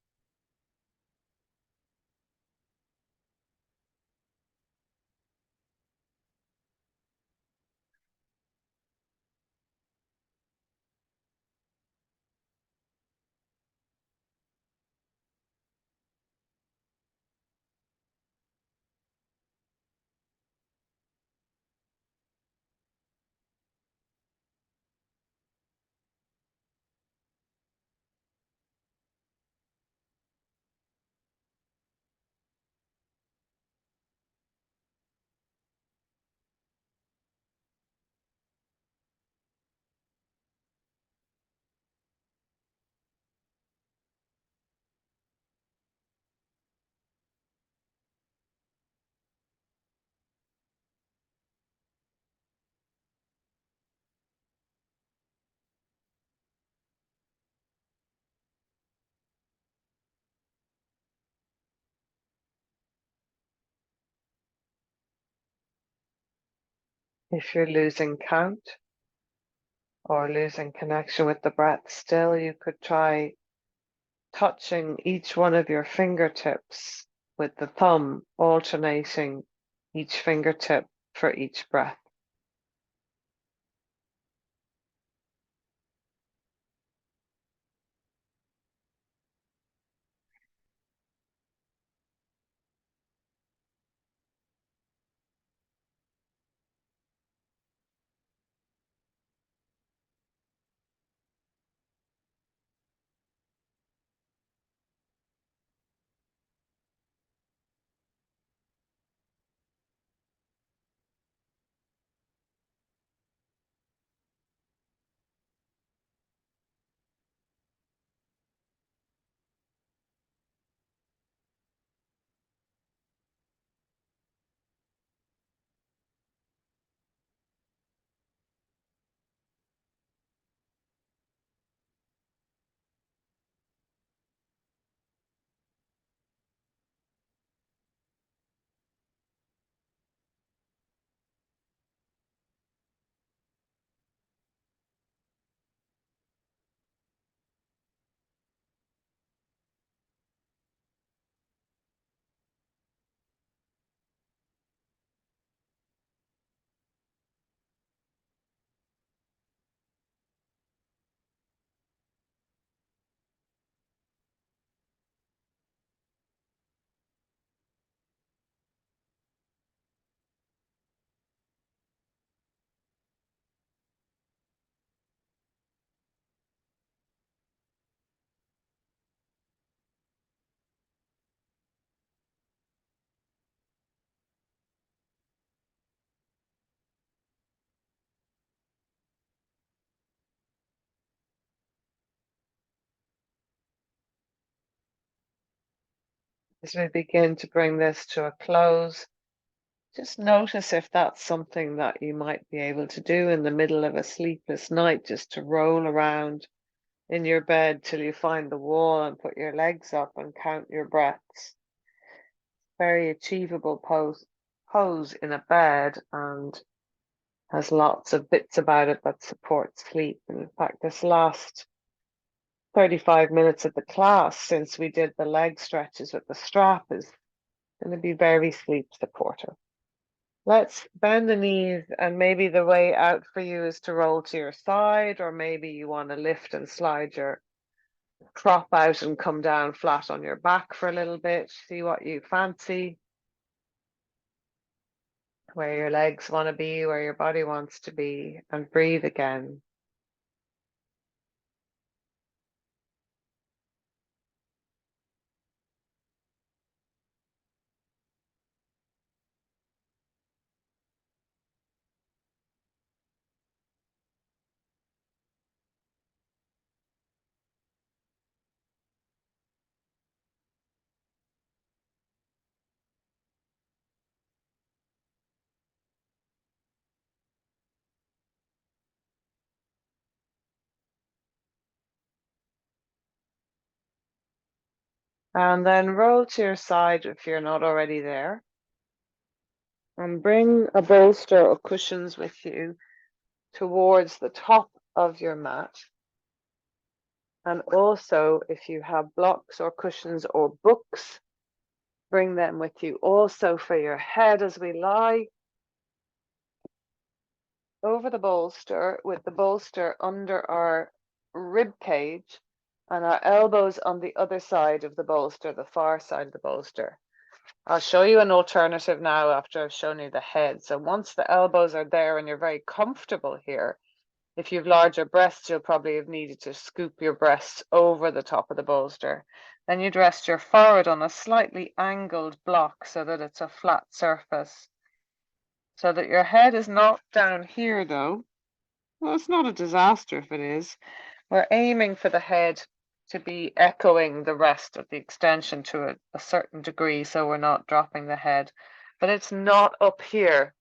If you're losing count or losing connection with the breath still, you could try touching each one of your fingertips with the thumb, alternating each fingertip for each breath. As we begin to bring this to a close, just notice if that's something that you might be able to do in the middle of a sleepless night, just to roll around in your bed till you find the wall and put your legs up and count your breaths. Very achievable pose in a bed and has lots of bits about it that support sleep. And in fact, this last 35 minutes of the class since we did the leg stretches with the strap is going to be very sleep supportive. Let's bend the knees, and maybe the way out for you is to roll to your side, or maybe you want to lift and slide your prop out and come down flat on your back for a little bit. See what you fancy, where your legs want to be, where your body wants to be, and breathe again. And then roll to your side if you're not already there. And bring a bolster or cushions with you towards the top of your mat. And also, if you have blocks or cushions or books, bring them with you also for your head as we lie over the bolster, with the bolster under our rib cage and our elbows on the other side of the bolster, the far side of the bolster. I'll show you an alternative now after I've shown you the head. So once the elbows are there and you're very comfortable here, if you've larger breasts, you'll probably have needed to scoop your breasts over the top of the bolster. Then you'd rest your forehead on a slightly angled block so that it's a flat surface. So that your head is not down here though. Well, it's not a disaster if it is. We're aiming for the head to be echoing the rest of the extension to a certain degree, so we're not dropping the head. But it's not up here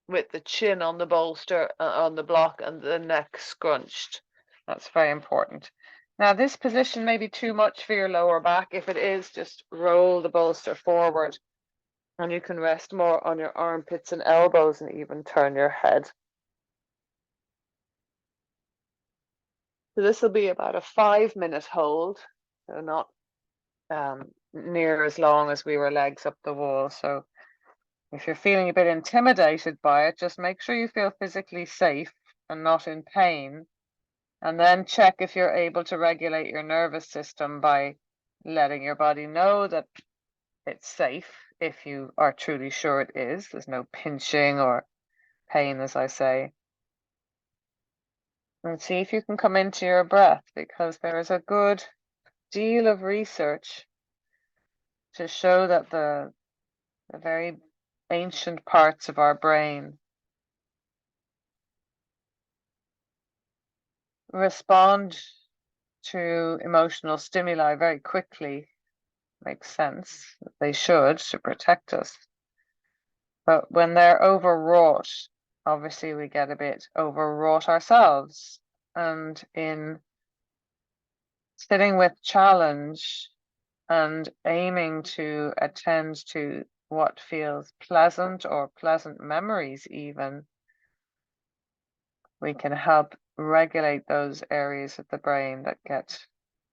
with the chin on the bolster, on the block, and the neck scrunched. That's very important. Now, this position may be too much for your lower back. If it is, just roll the bolster forward, and you can rest more on your armpits and elbows and even turn your head. So this will be about a 5-minute hold, so not near as long as we were legs up the wall. So if you're feeling a bit intimidated by it, just make sure you feel physically safe and not in pain. And then check if you're able to regulate your nervous system by letting your body know that it's safe if you are truly sure it is. There's no pinching or pain, as I say. And see if you can come into your breath, because there is a good deal of research to show that the very ancient parts of our brain respond to emotional stimuli very quickly. Makes sense. They should, to protect us. But when they're overwrought, obviously we get a bit overwrought ourselves. And in sitting with challenge and aiming to attend to what feels pleasant or pleasant memories even, we can help regulate those areas of the brain that get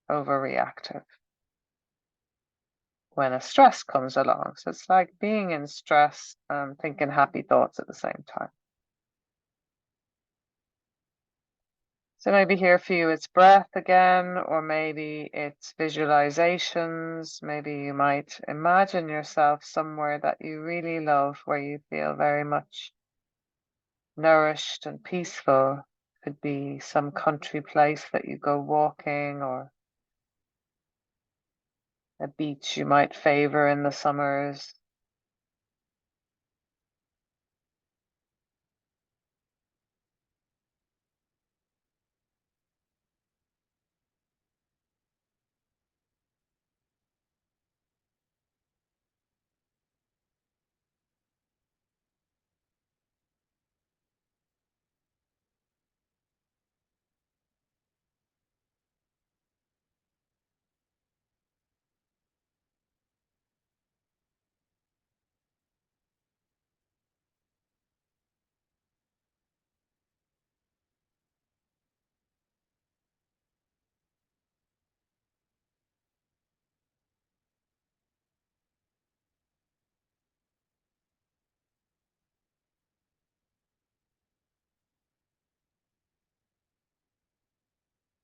overreactive when a stress comes along. So it's like being in stress and thinking happy thoughts at the same time. So maybe here for you it's breath again, or maybe it's visualizations. Maybe you might imagine yourself somewhere that you really love, where you feel very much nourished and peaceful. Could be some country place that you go walking, or a beach you might favor in the summers.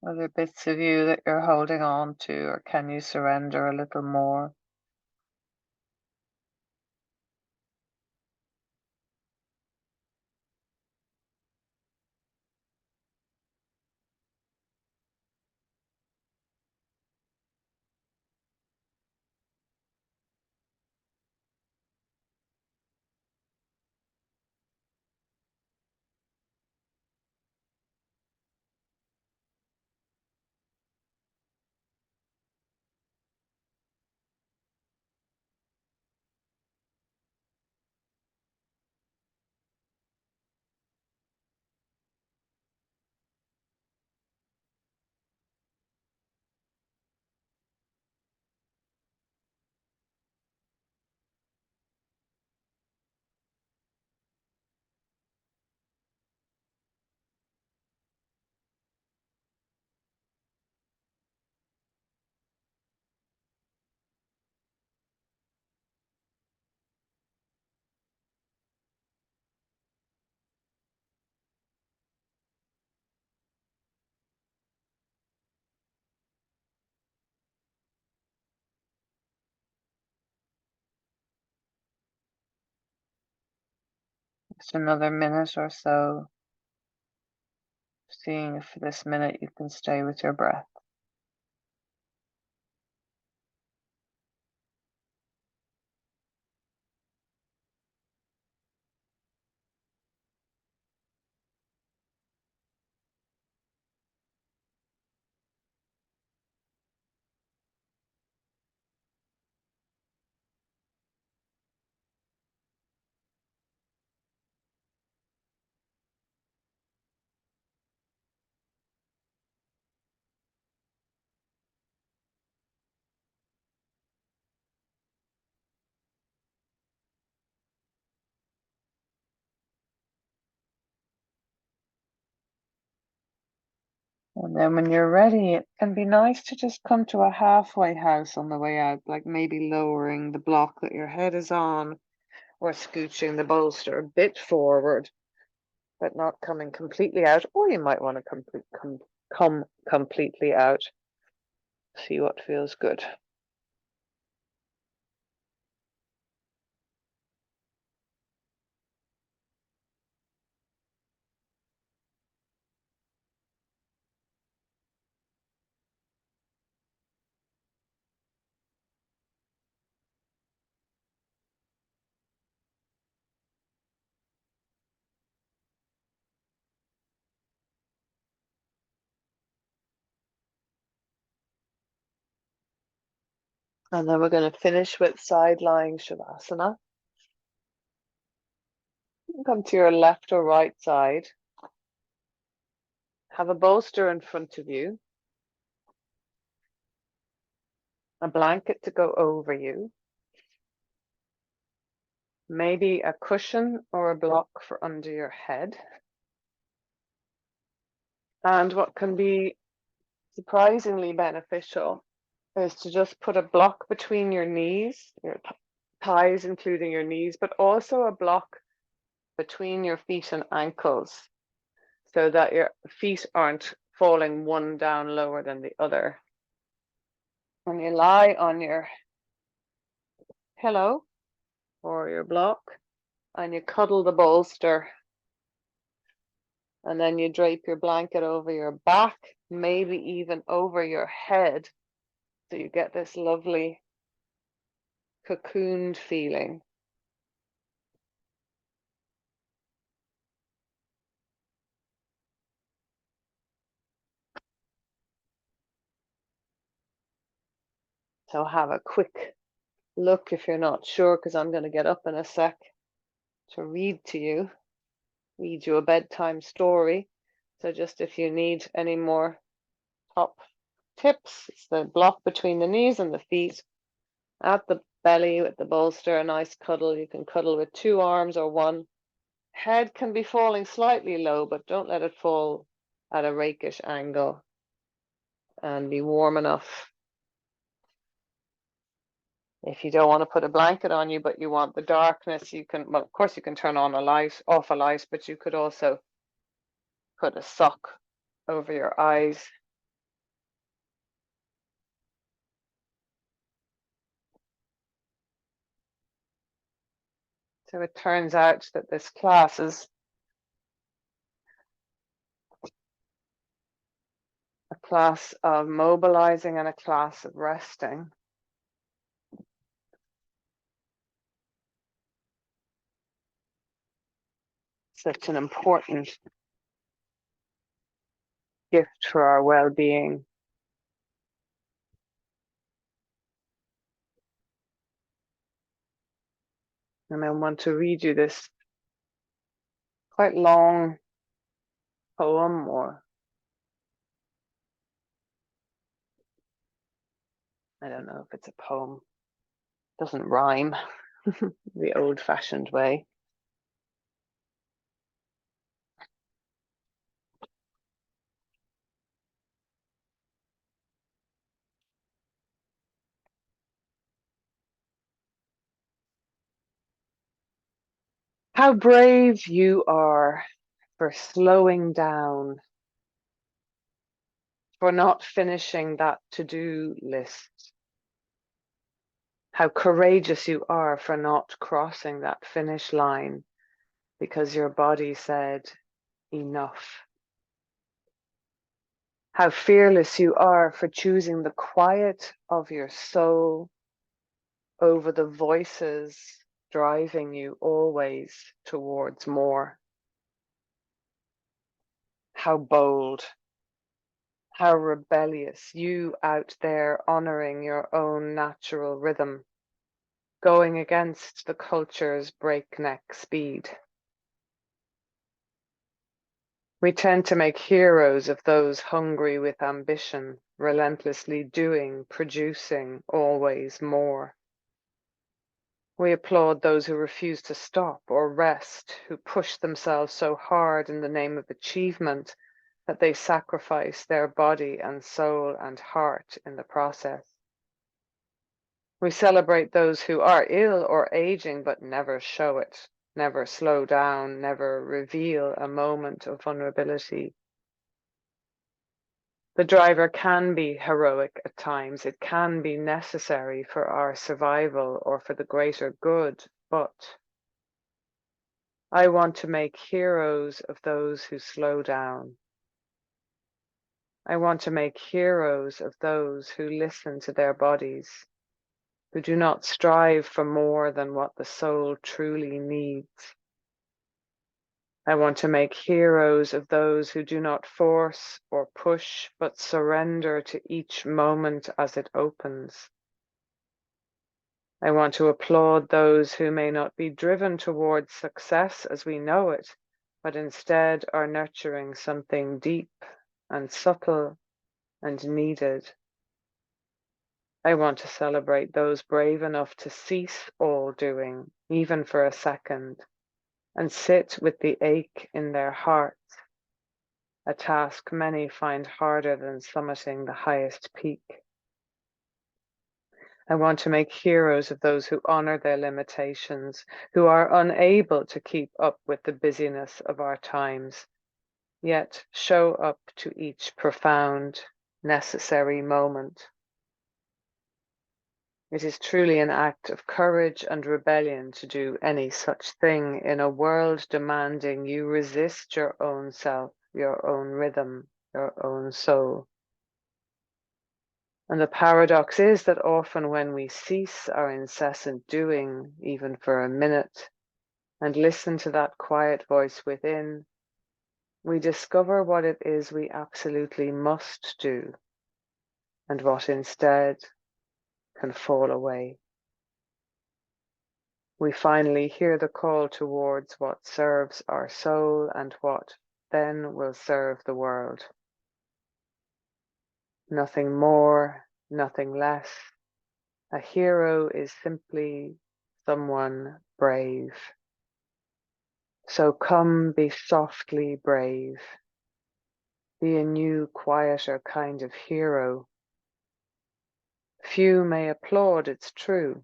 Are there bits of you that you're holding on to, or can you surrender a little more? Just another minute or so, seeing if for this minute you can stay with your breath. And then when you're ready, it can be nice to just come to a halfway house on the way out, like maybe lowering the block that your head is on or scooching the bolster a bit forward, but not coming completely out. Or you might want to come completely out. See what feels good. And then we're going to finish with side lying Shavasana. You can come to your left or right side. Have a bolster in front of you, a blanket to go over you, maybe a cushion or a block for under your head. And what can be surprisingly beneficial is to just put a block between your knees, your thighs, including your knees, but also a block between your feet and ankles so that your feet aren't falling one down lower than the other. When you lie on your pillow or your block and you cuddle the bolster, and then you drape your blanket over your back, maybe even over your head, so you get this lovely cocooned feeling. So have a quick look if you're not sure, because I'm going to get up in a sec to read you a bedtime story. So just if you need any more top tips, it's the block between the knees and the feet at the belly with the bolster, a nice cuddle. You can cuddle with 2 arms or 1. Head can be falling slightly low, but don't let it fall at a rakish angle, and be warm enough. If you don't want to put a blanket on you, but you want the darkness, you can, well, of course you can turn on a light, off a light, but you could also put a sock over your eyes So it turns out that this class is a class of mobilizing and a class of resting. Such an important gift for our well-being. And I want to read you this quite long poem, or I don't know if it's a poem. It doesn't rhyme the old-fashioned way. How brave you are for slowing down, for not finishing that to-do list. How courageous you are for not crossing that finish line because your body said enough. How fearless you are for choosing the quiet of your soul over the voices driving you always towards more. How bold, how rebellious, you out there honoring your own natural rhythm, going against the culture's breakneck speed. We tend to make heroes of those hungry with ambition, relentlessly doing, producing, always more. We applaud those who refuse to stop or rest, who push themselves so hard in the name of achievement that they sacrifice their body and soul and heart in the process. We celebrate those who are ill or aging but never show it, never slow down, never reveal a moment of vulnerability. The driver can be heroic at times. It can be necessary for our survival or for the greater good, but I want to make heroes of those who slow down. I want to make heroes of those who listen to their bodies, who do not strive for more than what the soul truly needs. I want to make heroes of those who do not force or push, but surrender to each moment as it opens. I want to applaud those who may not be driven towards success as we know it, but instead are nurturing something deep and subtle and needed. I want to celebrate those brave enough to cease all doing, even for a second, and sit with the ache in their hearts, a task many find harder than summiting the highest peak. I want to make heroes of those who honor their limitations, who are unable to keep up with the busyness of our times, yet show up to each profound, necessary moment. It is truly an act of courage and rebellion to do any such thing in a world demanding you resist your own self, your own rhythm, your own soul. And the paradox is that often when we cease our incessant doing, even for a minute, and listen to that quiet voice within, we discover what it is we absolutely must do, and what instead can fall away. We finally hear the call towards what serves our soul and what then will serve the world. Nothing more, nothing less. A hero is simply someone brave. So come, be softly brave. Be a new, quieter kind of hero. Few may applaud, it's true,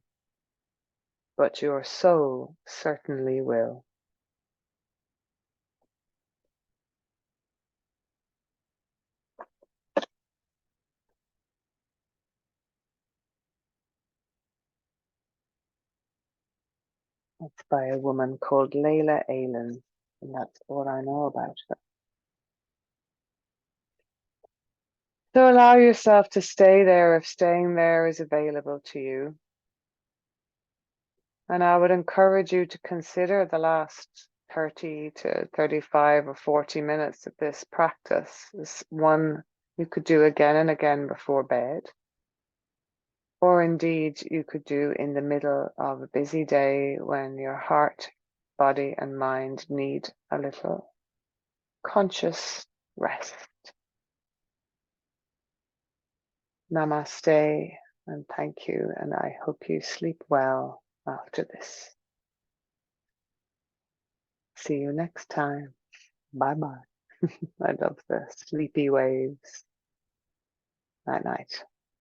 but your soul certainly will. It's by a woman called Layla Aylan, and that's all I know about her. So allow yourself to stay there if staying there is available to you. And I would encourage you to consider the last 30 to 35 or 40 minutes of this practice as one you could do again and again before bed. Or indeed, you could do in the middle of a busy day when your heart, body, and mind need a little conscious rest. Namaste, and thank you, and I hope you sleep well after this. See you next time. Bye bye. I love the sleepy waves. Night night.